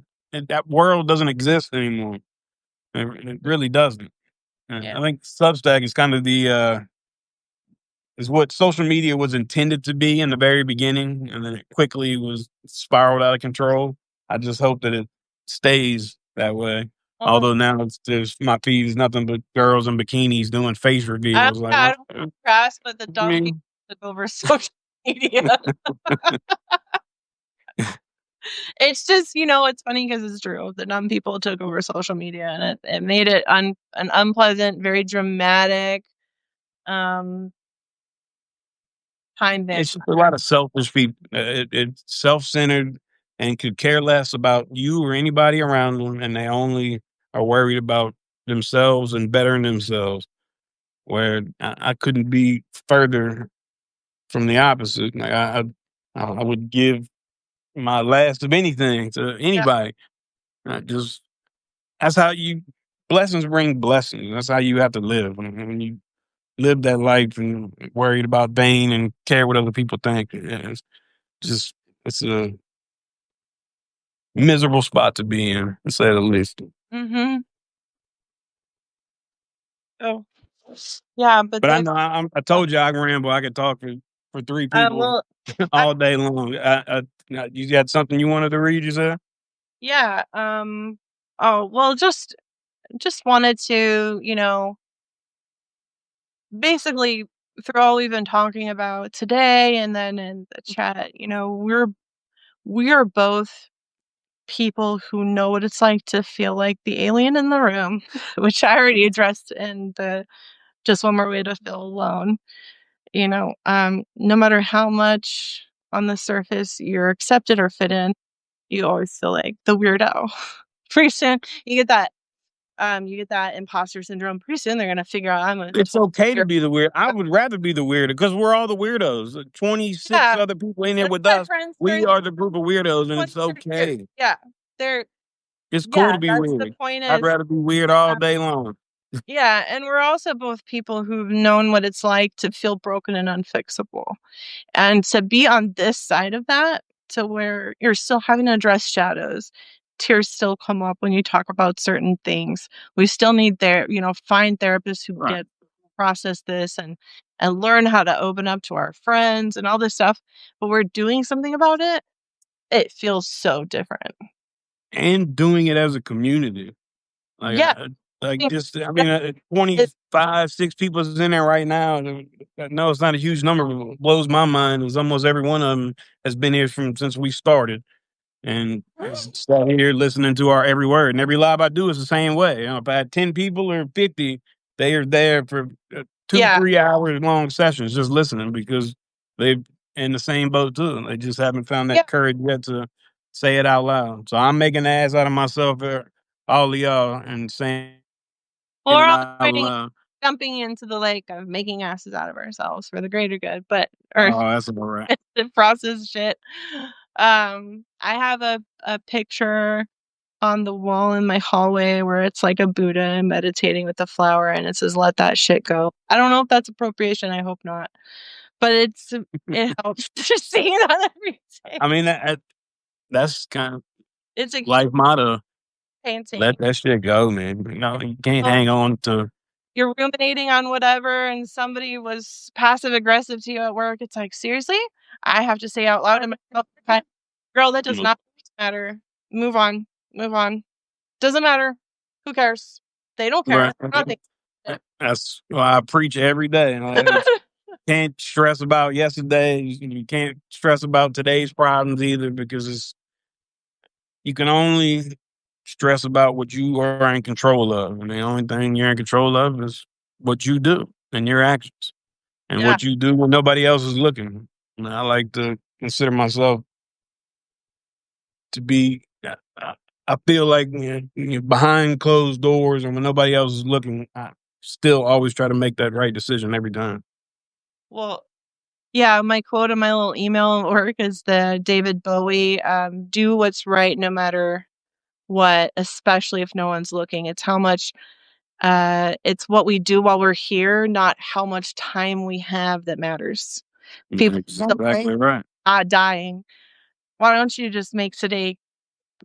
world doesn't exist anymore. It really doesn't. And Yeah. I think Substack is kind of is what social media was intended to be in the very beginning, and then it quickly was spiraled out of control. I just hope that it stays that way. Well, Although now my feed is nothing but girls in bikinis doing face reveals. Like, I don't grasp but the I dumb people mean, took over social media. It's just, it's funny because it's true. The dumb people took over social media, and it made it an unpleasant, very dramatic time it's then. just a lot of selfish people. It's self-centered and could care less about you or anybody around them, and they only are worried about themselves and bettering themselves. Where I couldn't be further from the opposite. Like, I would give my last of anything to Yeah. anybody. Just that's how you blessings bring blessings. That's how you have to live. When you live that life and worried about vain and care what other people think, it's just it's a miserable spot to be in, to say the least. Mm-hmm. Oh, yeah, but But I know I told you I can ramble. I could talk for three people well, all day long. You got something you wanted to read? You said. yeah. Oh, well, just wanted to, basically through all we've been talking about today, and then in the chat, we're both people who know what it's like to feel like the alien in the room, which I already addressed in the just one more way to feel alone. No matter how much on the surface you're accepted or fit in, you always feel like the weirdo. Pretty soon you get that imposter syndrome. Pretty soon they're gonna figure out I'm a It's okay to weird. be the weird. I would rather be the weirdo because we're all the weirdos. 26 Yeah, other people in here that's with my us. friends We during are the group of weirdos, and it's 20 years. okay. Yeah, they're It's cool yeah, to be that's the weird. point I'd is, rather be weird all uh, day long. yeah, and we're also both people who've known what it's like to feel broken and unfixable. And to be on this side of that, to where you're still having to address shadows, tears still come up when you talk about certain things. We still need find therapists who Right. get process this and learn how to open up to our friends and all this stuff. But we're doing something about it. It feels so different. And doing it as a community. Like, Yeah. like I just, I mean, mean, it, 25, 6 people is in there right now. No, it's not a huge number. But what blows my mind is almost every one of them has been here since we started. And sat here listening to our every word, and every live I do is the same way. If I had 10 people or 50, they are there for two, yeah. 3 hour long sessions just listening because they're in the same boat too. They just haven't found Yeah. that courage yet to say it out loud. So I'm making an ass out of myself for all of y'all and saying Well, it we're all out avoiding loud. jumping into the lake of making asses out of ourselves for the greater good, but or Oh, that's all right. the process shit. I have a picture on the wall in my hallway where it's like a Buddha meditating with a flower, and it says "Let that shit go." I don't know if that's appropriation. I hope not, but it helps to see that every day. I mean, that's kind of It's a life motto. painting. Let that shit go, man. No, you can't Well, hang on to. you're ruminating on whatever, and somebody was passive aggressive to you at work. It's like, seriously, I have to say out loud to myself, "Girl, that does not matter. Move on, move on. Doesn't matter. Who cares? They don't care. Right. They're not thinking about That's why I preach every day. Like, it." can't stress about yesterday. You can't stress about today's problems either because you can only stress about what you are in control of. And the only thing you're in control of is what you do and your actions and Yeah. what you do when nobody else is looking. And I like to consider myself to be, I feel like, behind closed doors and when nobody else is looking, I still always try to make that right decision every time. Well, Yeah, my quote in my little email at work is the David Bowie, do what's right no matter what, especially if no one's looking. It's how much it's what we do while we're here, not how much time we have that matters. People That's exactly right. dying. Why don't you just make today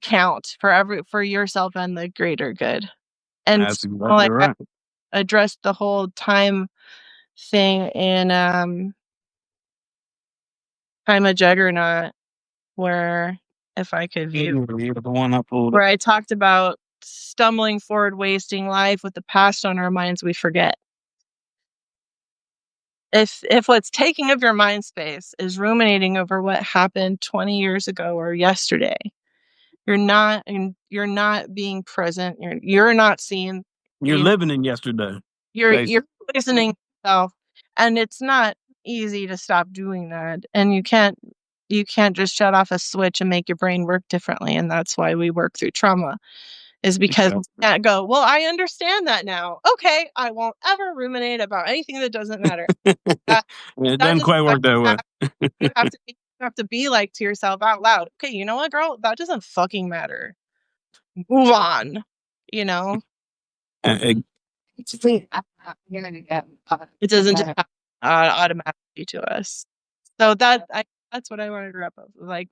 count for yourself and the greater good? And That's exactly like I right. addressed the whole time thing in Time of Juggernaut, where if I could view You're the one I pulled where up. I talked about stumbling forward, wasting life with the past on our minds, we forget. If what's taking up your mind space is ruminating over what happened 20 years ago or yesterday, you're not being present. You're not seeing. You're You know, living in yesterday, you're basically. poisoning yourself, and it's not easy to stop doing that. And you can't just shut off a switch and make your brain work differently. And that's why we work through trauma, is because we can't go, well, I understand that now. Okay, I won't ever ruminate about anything that doesn't matter. That It that doesn't doesn't quite work that way. you have to be like to yourself out loud. Okay, you know what, girl? That doesn't fucking matter. Move on. You know, Uh, it doesn't just happen automatically to us. So that's what I wanted to wrap up. Like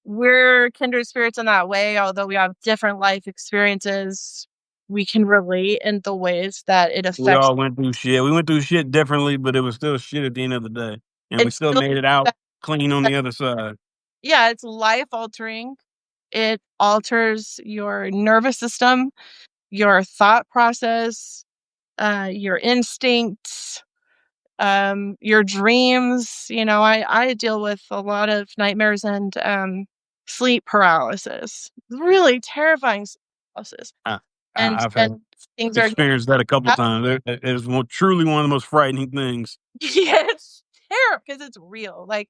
we're kindred spirits in that way, although we have different life experiences. We can relate in the ways that it We affects. all went through shit. We went through shit differently, but it was still shit at the end of the day, and we It's still still, made it out clean on the other side. yeah, it's life altering. It alters your nervous system, your thought process, your instincts, your dreams. I deal with a lot of nightmares and sleep paralysis. Really terrifying sleep paralysis. I, And I've and had things are experienced that a couple times. It is truly one of the most frightening things. yes, terrible because it's real. Like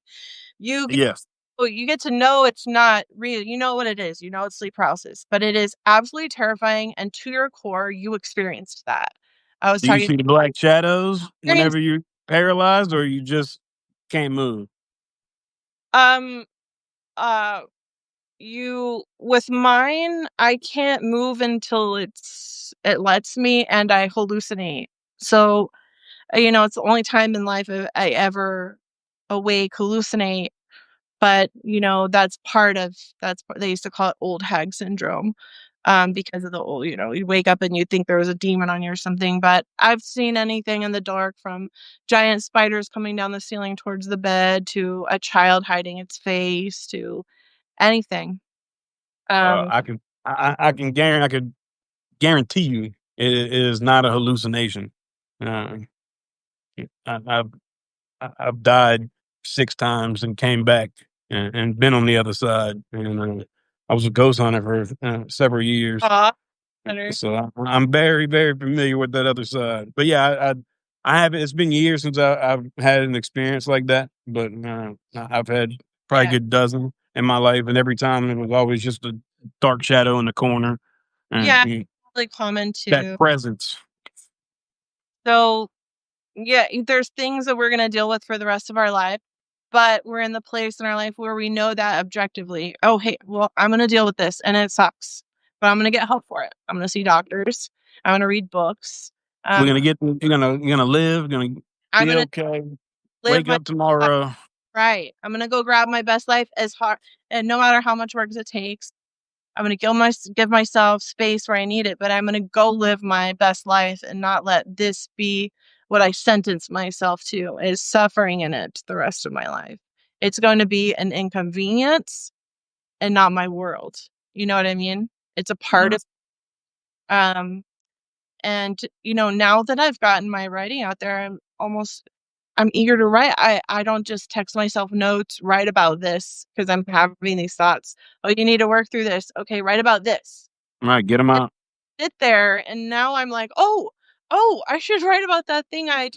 you get Yes, you get to know it's not real. You know what it is. You know it's sleep paralysis, but it is absolutely terrifying. And to your core, you experienced that. I was do you talking see the black shadows experience. whenever you're paralyzed, or you just can't move? Um. Uh. You with mine, I can't move until it lets me, and I hallucinate. So it's the only time in life I ever awake hallucinate. But they used to call it old hag syndrome, because of the old, you wake up and you think there was a demon on you or something. But I've seen anything in the dark, from giant spiders coming down the ceiling towards the bed to a child hiding its face to anything. Um, I can I could guarantee you it is not a hallucination. Uh, I, I've I've died 6 times and came back and been on the other side. And I was a ghost hunter for several years, aw, better. so I'm very very familiar with that other side. But yeah, I have. It's been years since I've had an experience like that, but I've had probably a Yeah, good dozen in my life, and every time it was always just a dark shadow in the corner. yeah, And really common that too. presence. So yeah, there's things that we're gonna deal with for the rest of our life, but we're in the place in our life where we know that objectively. Oh, hey, well, I'm gonna deal with this, and it sucks, but I'm gonna get help for it. I'm gonna see doctors. I'm gonna read books. We're Um, gonna get. You're gonna live. Gonna I'm be gonna okay. live Wake my up life tomorrow. right. I'm gonna go grab my best life as hard, and no matter how much work it takes. I'm going to give myself space where I need it, but I'm going to go live my best life and not let this be what I sentence myself to, is suffering in it the rest of my life. It's going to be an inconvenience and not my world. You know what I mean? It's a part of, um, and now that I've gotten my writing out there, I'm eager to write. I don't just text myself notes, write about this because I'm having these thoughts. Oh, you need to work through this. Okay, write about this. All right, get them out. Sit there, and now I'm like, oh, I should write about that thing I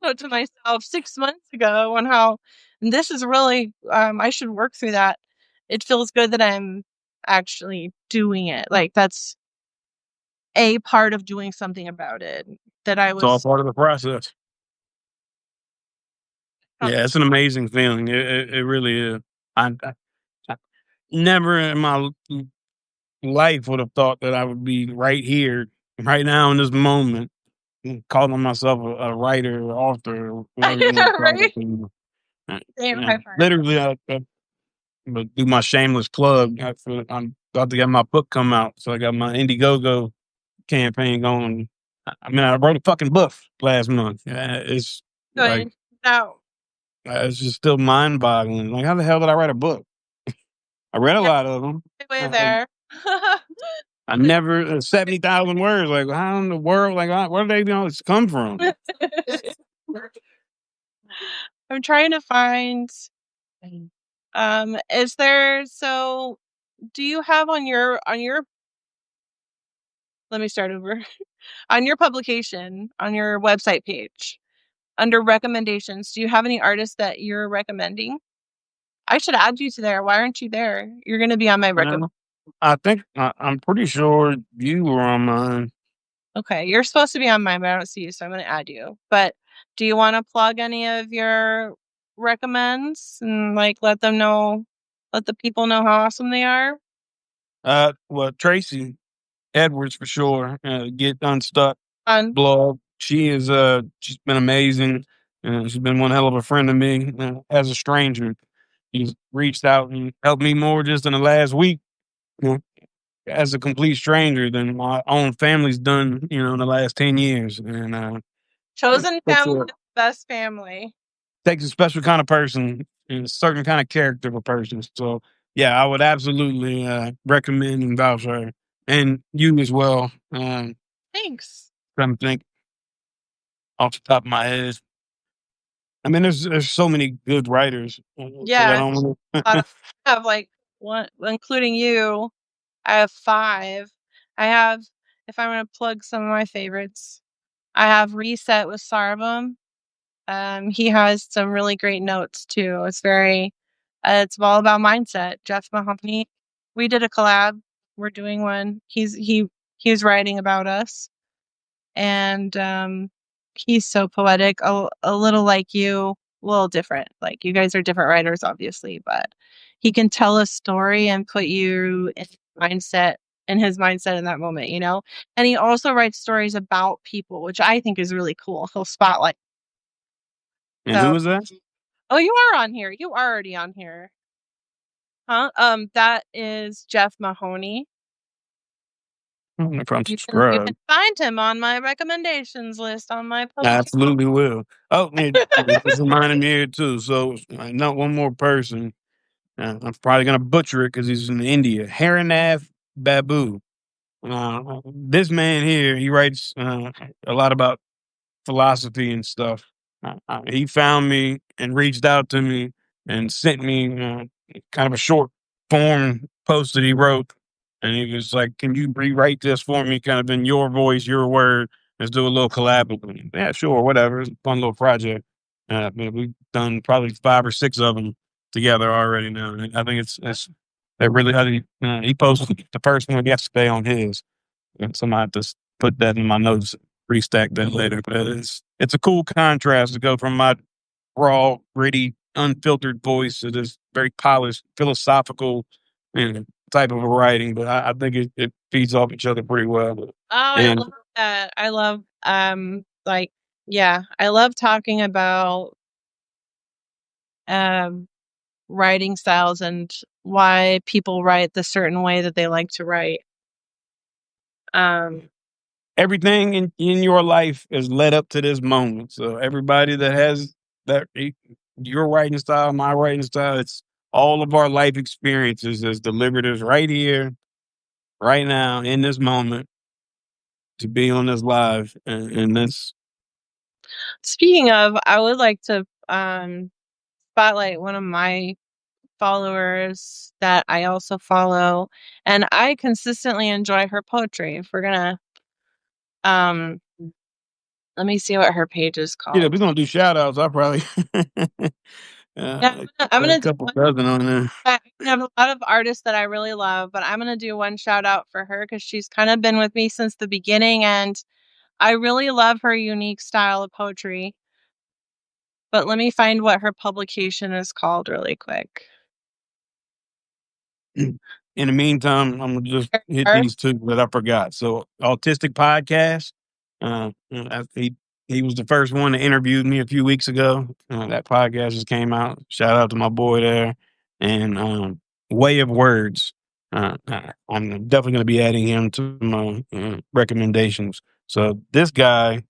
wrote to myself 6 months ago, and how this is really I should work through that. It feels good that I'm actually doing it. Like that's a part of doing something about it. That I It's all was part of the process. Yeah, it's an amazing feeling. It really is. I never in my life would have thought that I would be right here, right now in this moment, calling myself a writer, or author, or whatever you want to call Right? it. And, Same high five. literally, but do my shameless plug. I'm about to get my book come out, so I got my Indiegogo campaign going. I mean, I wrote a fucking book last month. It's like Good. Now, it's just still mind boggling. Like, how the hell did I write a book? I read a yeah, lot of them. way there. I never 70,000 words. Like, how in the world? Like, where do they know it's come from? I'm trying to find. Is there so? Do you have on your? Let me start over. On your publication, on your website page, under recommendations, do you have any artists that you're recommending? I should add you to there. Why aren't you there? You're going to be on my recommend. I think I'm pretty sure you were on mine. Okay, you're supposed to be on mine, but I don't see you, so I'm going to add you. But do you want to plug any of your recommends and like let the people know how awesome they are? Well, Tracy Edwards for sure. Get Unstuck On blog. She's been amazing. She's been one hell of a friend to me as a stranger. She's reached out and helped me more just in the last week, you know, as a complete stranger than my own family's done, in the last 10 years. And chosen takes family, a, is the best family. takes a special kind of person and a certain kind of character of a person. So, yeah, I would absolutely recommend and vouch for her. And you as well. Thanks. Trying to think off the top of my head. I mean, there's so many good writers that I Yeah, don't. I have like one, including you. I have 5. I have, if I want to plug some of my favorites, I have Reset with Sarvam. He has some really great notes too. It's all about mindset. Jeff Mahoney, we did a collab. We're doing one. He's writing about us, and he's so poetic. A little like you, a little different. Like you guys are different writers, obviously, but he can tell a story and put you mindset in his mindset in that moment, you know? And he also writes stories about people, which I think is really cool. He'll spotlight. And who So, is that? oh, you are on here. You are already on here. Huh? That is Jeff Mahoney. If I'm You can subscribed, find him on my recommendations list on my I publication. absolutely will. Oh, it's reminding me here too. So, not one more person. I'm probably gonna butcher it because he's in India. Haranath Babu. This man here, he writes a lot about philosophy and stuff. He found me and reached out to me and sent me kind of a short form post that he wrote. And he was like, "Can you rewrite this for me, kind of in your voice, your word? Let's do a little collab." Yeah, sure, whatever. It's a fun little project. We've done probably 5 or 6 of them together already now. And I think it's that really. He posted the first one yesterday on his. And so I might have to put that in my notes, restack that later. But it's a cool contrast to go from my raw, gritty, unfiltered voice to this very polished, philosophical type of a writing. But I think it feeds off each other pretty well. Oh, I And love that. I love like yeah, I love talking about um writing styles and why people write the certain way that they like to write. Um everything in your life has led up to this moment. So everybody that has your writing style, my writing style, it's all of our life experiences as delivered us right here, right now, in this moment to be on this live. And that's Speaking of, I would like to spotlight one of my followers that I also follow, and I consistently enjoy her poetry. If we're gonna let me see what her page is yeah, called. we're gonna do shout outs. I probably Yeah, I'm a gonna do couple one. dozen on there. I have a lot of artists that I really love, but I'm gonna do one shout out for her because she's kind of been with me since the beginning, and I really love her unique style of poetry. But let me find what her publication is called really quick. In the meantime, I'm gonna just hit Earth? these two that I forgot. So, Autistic Podcast. He was the first one that interviewed me a few weeks ago. That podcast just came out. Shout out to my boy there. And Way of Words. I'm definitely going to be adding him to my recommendations. So this guy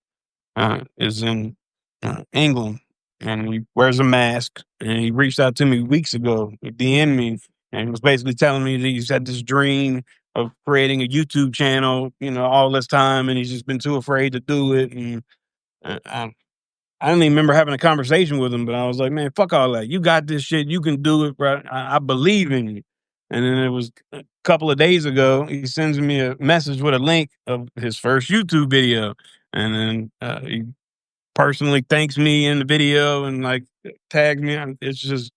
is in England, and he wears a mask. And he reached out to me weeks ago. He DM'd me, and he was basically telling me that he's had this dream of creating a YouTube channel, all this time, and he's just been too afraid to do it. And I don't even remember having a conversation with him, but I was like, man, fuck all that. You got this shit. You can do it, bro. I believe in you. And then it was a couple of days ago, he sends me a message with a link of his first YouTube video. And then he personally thanks me in the video and like tags me. It's just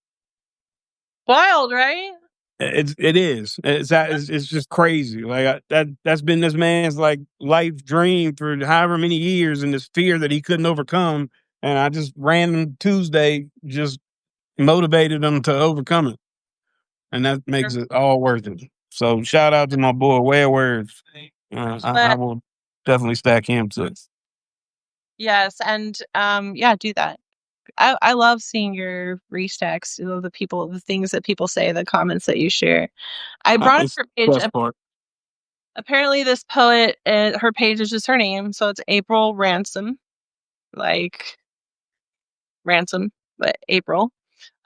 Wild, right? it is. It's just crazy. Like that's been this man's like life dream for however many years, and this fear that he couldn't overcome. And I just random Tuesday just motivated him to overcome it, and that makes it all worth it. So shout out to my boy Way of Words. I will definitely stack him to it. Yes, and yeah, do that. I love seeing your restacks, the things that people say, the comments that you share. I brought up It's her the page. best part. Apparently, this poet, her page is just her name, so it's April Ransom, like ransom, but April.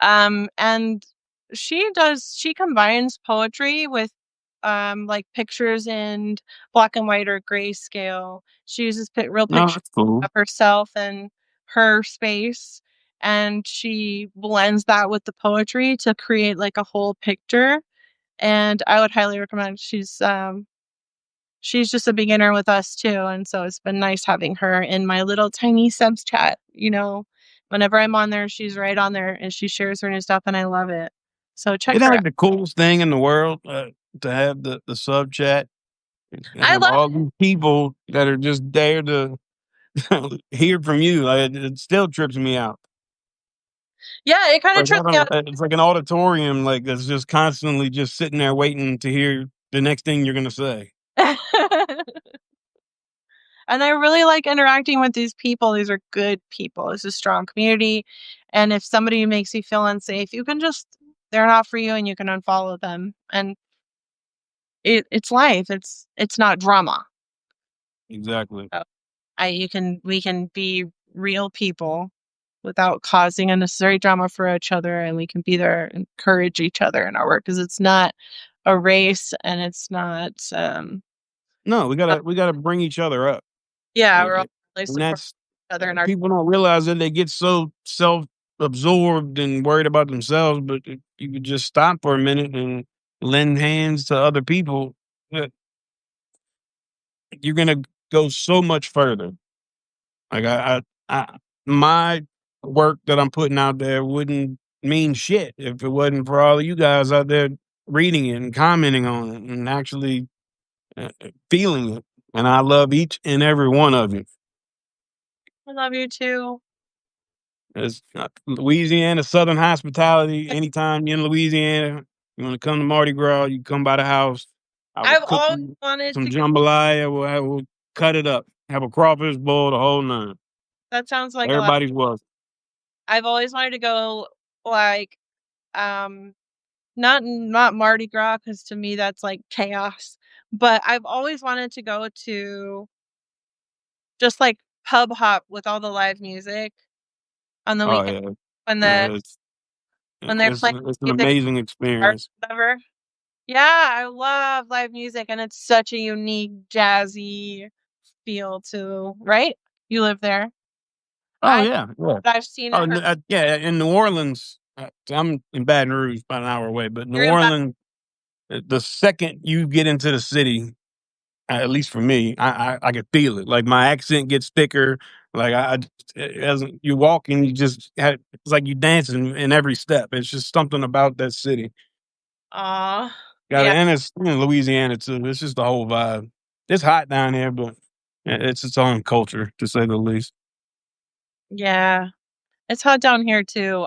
And she combines poetry with like pictures in black and white or grayscale. She uses real No, pictures that's cool. of herself and her space, and she blends that with the poetry to create like a whole picture. And I would highly recommend. She's just a beginner with us too, and so it's been nice having her in my little tiny subs chat. Whenever I'm on there, she's right on there, and she shares her new stuff, and I love it. So check Isn't that her like out. the coolest thing in the world to have the sub chat and I have love all these people that are just there to hear from you? Like it still trips me out. Yeah, it kind of Like tripped me out. it's like an auditorium, like that's just constantly just sitting there waiting to hear the next thing you're gonna say. And I really like interacting with these people. These are good people. It's a strong community. And if somebody makes you feel unsafe, they're not for you and you can unfollow them. And it's life. It's not drama. Exactly. So we can be real people without causing unnecessary drama for each other, and we can be there and encourage each other in our work, because it's not a race, and it's not No, we gotta bring each other up. yeah, we're all And really and support that's each other in our people don't realize that they get so self-absorbed and worried about themselves, but if you could just stop for a minute and lend hands to other people, uh, you're gonna go so much further. Like my work that I'm putting out there wouldn't mean shit if it wasn't for all of you guys out there reading it and commenting on it and actually feeling it. And I love each and every one of you. I love you too. It's Louisiana Southern hospitality. Anytime you're in Louisiana, you want to come to Mardi Gras, you come by the house. I will I've cook always you wanted some to jambalaya. I will cut it up. Have a crawfish bowl, the whole nine. That sounds like a lot. Everybody's welcome. I've always wanted to go, like, um not Mardi Gras, because to me that's like chaos. But I've always wanted to go to just like pub hop with all the live music on the Oh weekend, yeah, when yeah, the when they're playing it's an music amazing or experience. whatever. Yeah, I love live music, and it's such a unique jazzy feel to, right? You live there. Oh I yeah, yeah. I've seen Oh it. yeah. In New Orleans, I'm in Baton Rouge, about an hour away. But New You're in back. Orleans, the second you get into the city, at least for me, I can feel it. Like my accent gets thicker. Like as you walk and it's like you dancing in every step. It's just something about that city. Aw. Got Yeah, it, and it's in Louisiana too. It's just the whole vibe. It's hot down here, but it's its own culture to say the least. yeah. It's hot down here too.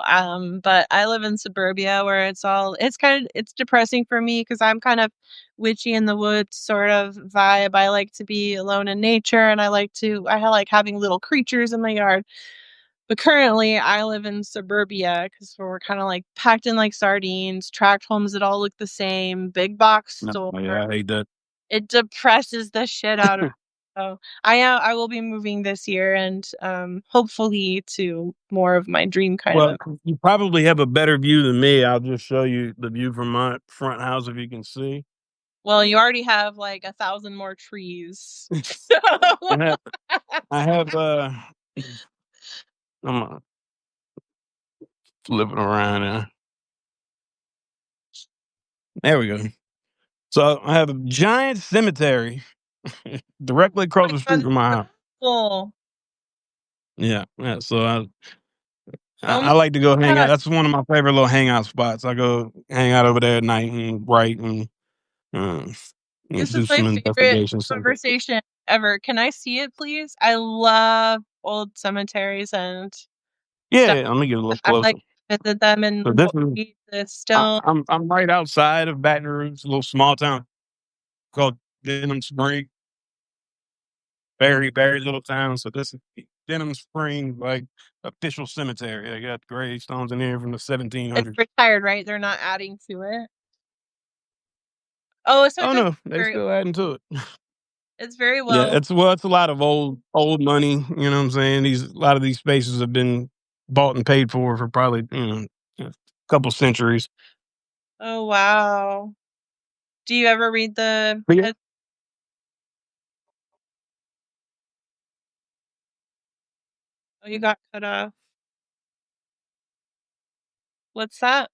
But I live in suburbia where it's depressing for me because I'm kind of witchy in the woods sort of vibe. I like to be alone in nature and I like having little creatures in my yard. But currently I live in suburbia because we're kind of like packed in like sardines, tract homes that all look the same, big box No, store. yeah, I hate that. It depresses the shit out of me. So I will be moving this year and hopefully to more of my dream kind Well, of. you probably have a better view than me. I'll just show you the view from my front house if you can see. Well, you already have like 1,000 more trees. I have, I have I'm flipping around now. There we go. So I have a giant cemetery directly across the street from my house. Cool. Yeah, yeah. So Oh my I like to go hang out. God. That's one of my favorite little hangout spots. I go hang out over there at night and write and uh, This is do my some favorite investigation stuff. conversation ever. Can I see it, please? I love old cemeteries and stuff. Yeah, let me get a little I closer. like to visit them and So this is read the stone. I'm right outside of Baton Rouge, a little small town called Denham Spring. Very little town. So this is Denham Spring, like official cemetery. They got gravestones in here from the It's 1700s. retired, right? They're not adding to it. Oh, so Oh no, they very, still adding to it. it's very Yeah, well. it's a lot of old money. You know what I'm saying? A lot of these spaces have been bought and paid for probably a couple centuries. Oh wow. Do you ever read the? But yeah, Oh, you got cut off. What's that?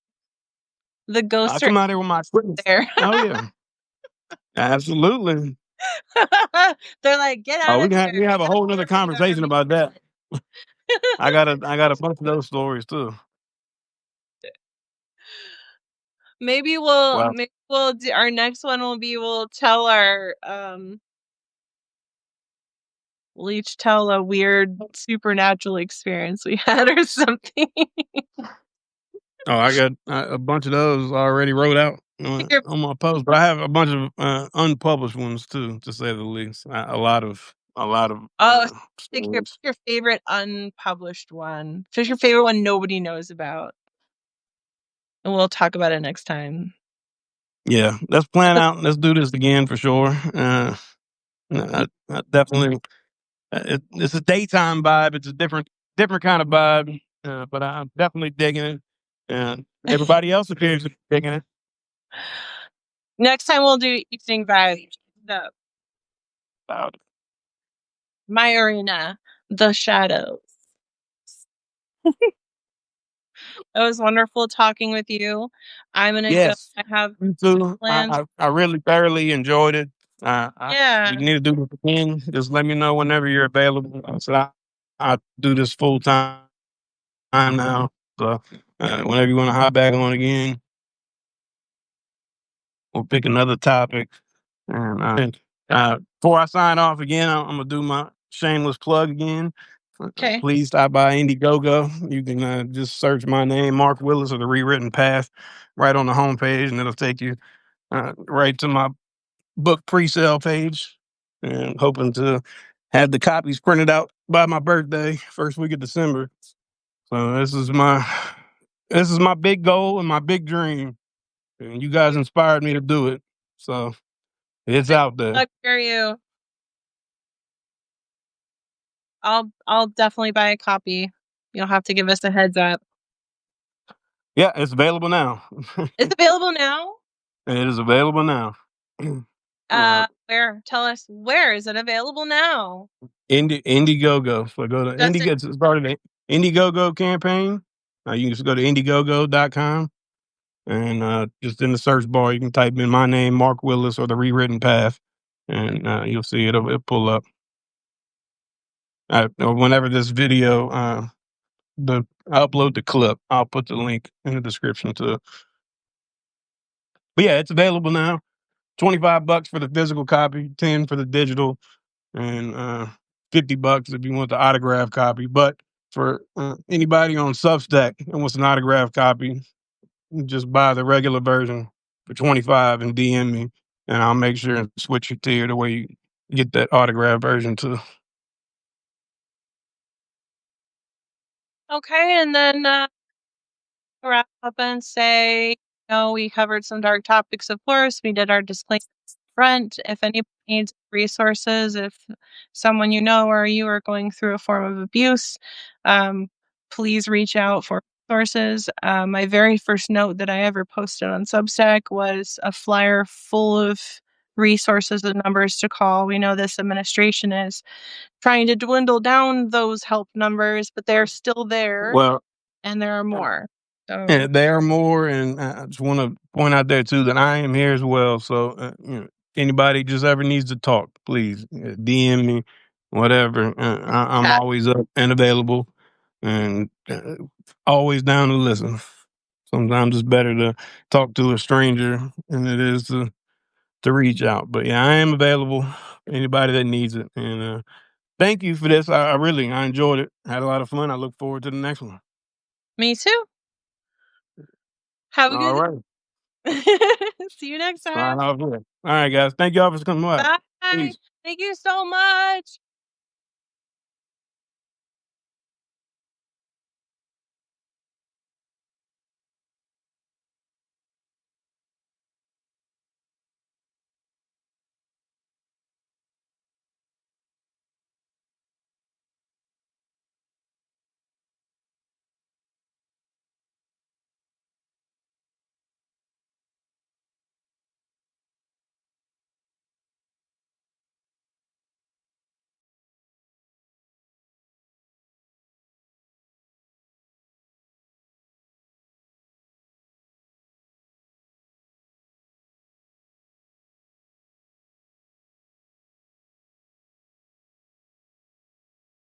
The I ghosts are come out here with my equipment. there. Oh yeah, absolutely. They're like, get Oh, out of we here. have a whole nother Everybody conversation already. about that. I got a bunch of those stories too. Well, Maybe we'll do, our next one will be we'll tell our we'll each tell a weird supernatural experience we had or something. oh, I got a bunch of those already wrote out Your- on my post, but I have a bunch of unpublished ones too, to say the least. A lot of oh, stories. your favorite unpublished one. What's your favorite one nobody knows about? And we'll talk about it next time. Yeah, let's plan out. Let's do this again for sure. I definitely. It's a daytime vibe. It's a different kind of vibe, but I'm definitely digging it. And everybody else appears to be digging it. Next time we'll do evening vibes. The About My Arena, The Shadows. It was wonderful talking with you. I'm gonna go. yes, I have you too. plans. I really thoroughly enjoyed it. We Yeah. need to do this again. Just let me know whenever you're available. I do this full time now. So whenever you want to hop back on again, we'll pick another topic. And before I sign off again, I'm gonna do my shameless plug again. Okay. Please stop by Indiegogo. You can just search my name, Mark Willis, or the Rewritten Path, right on the homepage, and it'll take you right to my book pre-sale page. And hoping to have the copies printed out by my birthday, first week of December. So this is my big goal and my big dream, and you guys inspired me to do it. So it's out there. I hear you. I'll definitely buy a copy. You'll have to give us a heads up. Yeah, it's available now. It's available now. It is available now. Where? Tell us where is it available now? Indiegogo. So go to Just Indiegogo. It started an Indiegogo campaign. You can just go to Indiegogo.com and just in the search bar, you can type in my name, Mark Willis, or the Rewritten Path, and you'll see it'll pull up. Or whenever this video, I upload the clip, I'll put the link in the description to. But yeah, it's available now. $25 for the physical copy, 10 for the digital, and $50 if you want the autograph copy. But for anybody on Substack and wants an autographed copy, just buy the regular version for 25 and DM me, and I'll make sure and switch it to you the way you get that autographed version too. Okay, and then wrap up and say, we covered some dark topics, of course. We did our disclaimer front. If anybody needs resources, if someone you know or you are going through a form of abuse, please reach out for resources. My very first note that I ever posted on Substack was a flyer full of resources and numbers to call. We know this administration is trying to dwindle down those help numbers, but they're still there. Well, and there are more. So and there are more, and I just want to point out there too that I am here as well. So, anybody just ever needs to talk, please DM me, whatever. I'm chat. always up and available, and always down to listen. Sometimes it's better to talk to a stranger than it is to reach out. But yeah, I am available. Anybody that needs it, and thank you for this. I really enjoyed it. Had a lot of fun. I look forward to the next one. Me too. Have a All good right. See you next Sign time. off here. All right, guys. Thank y'all for coming by. Bye. Peace. Thank you so much.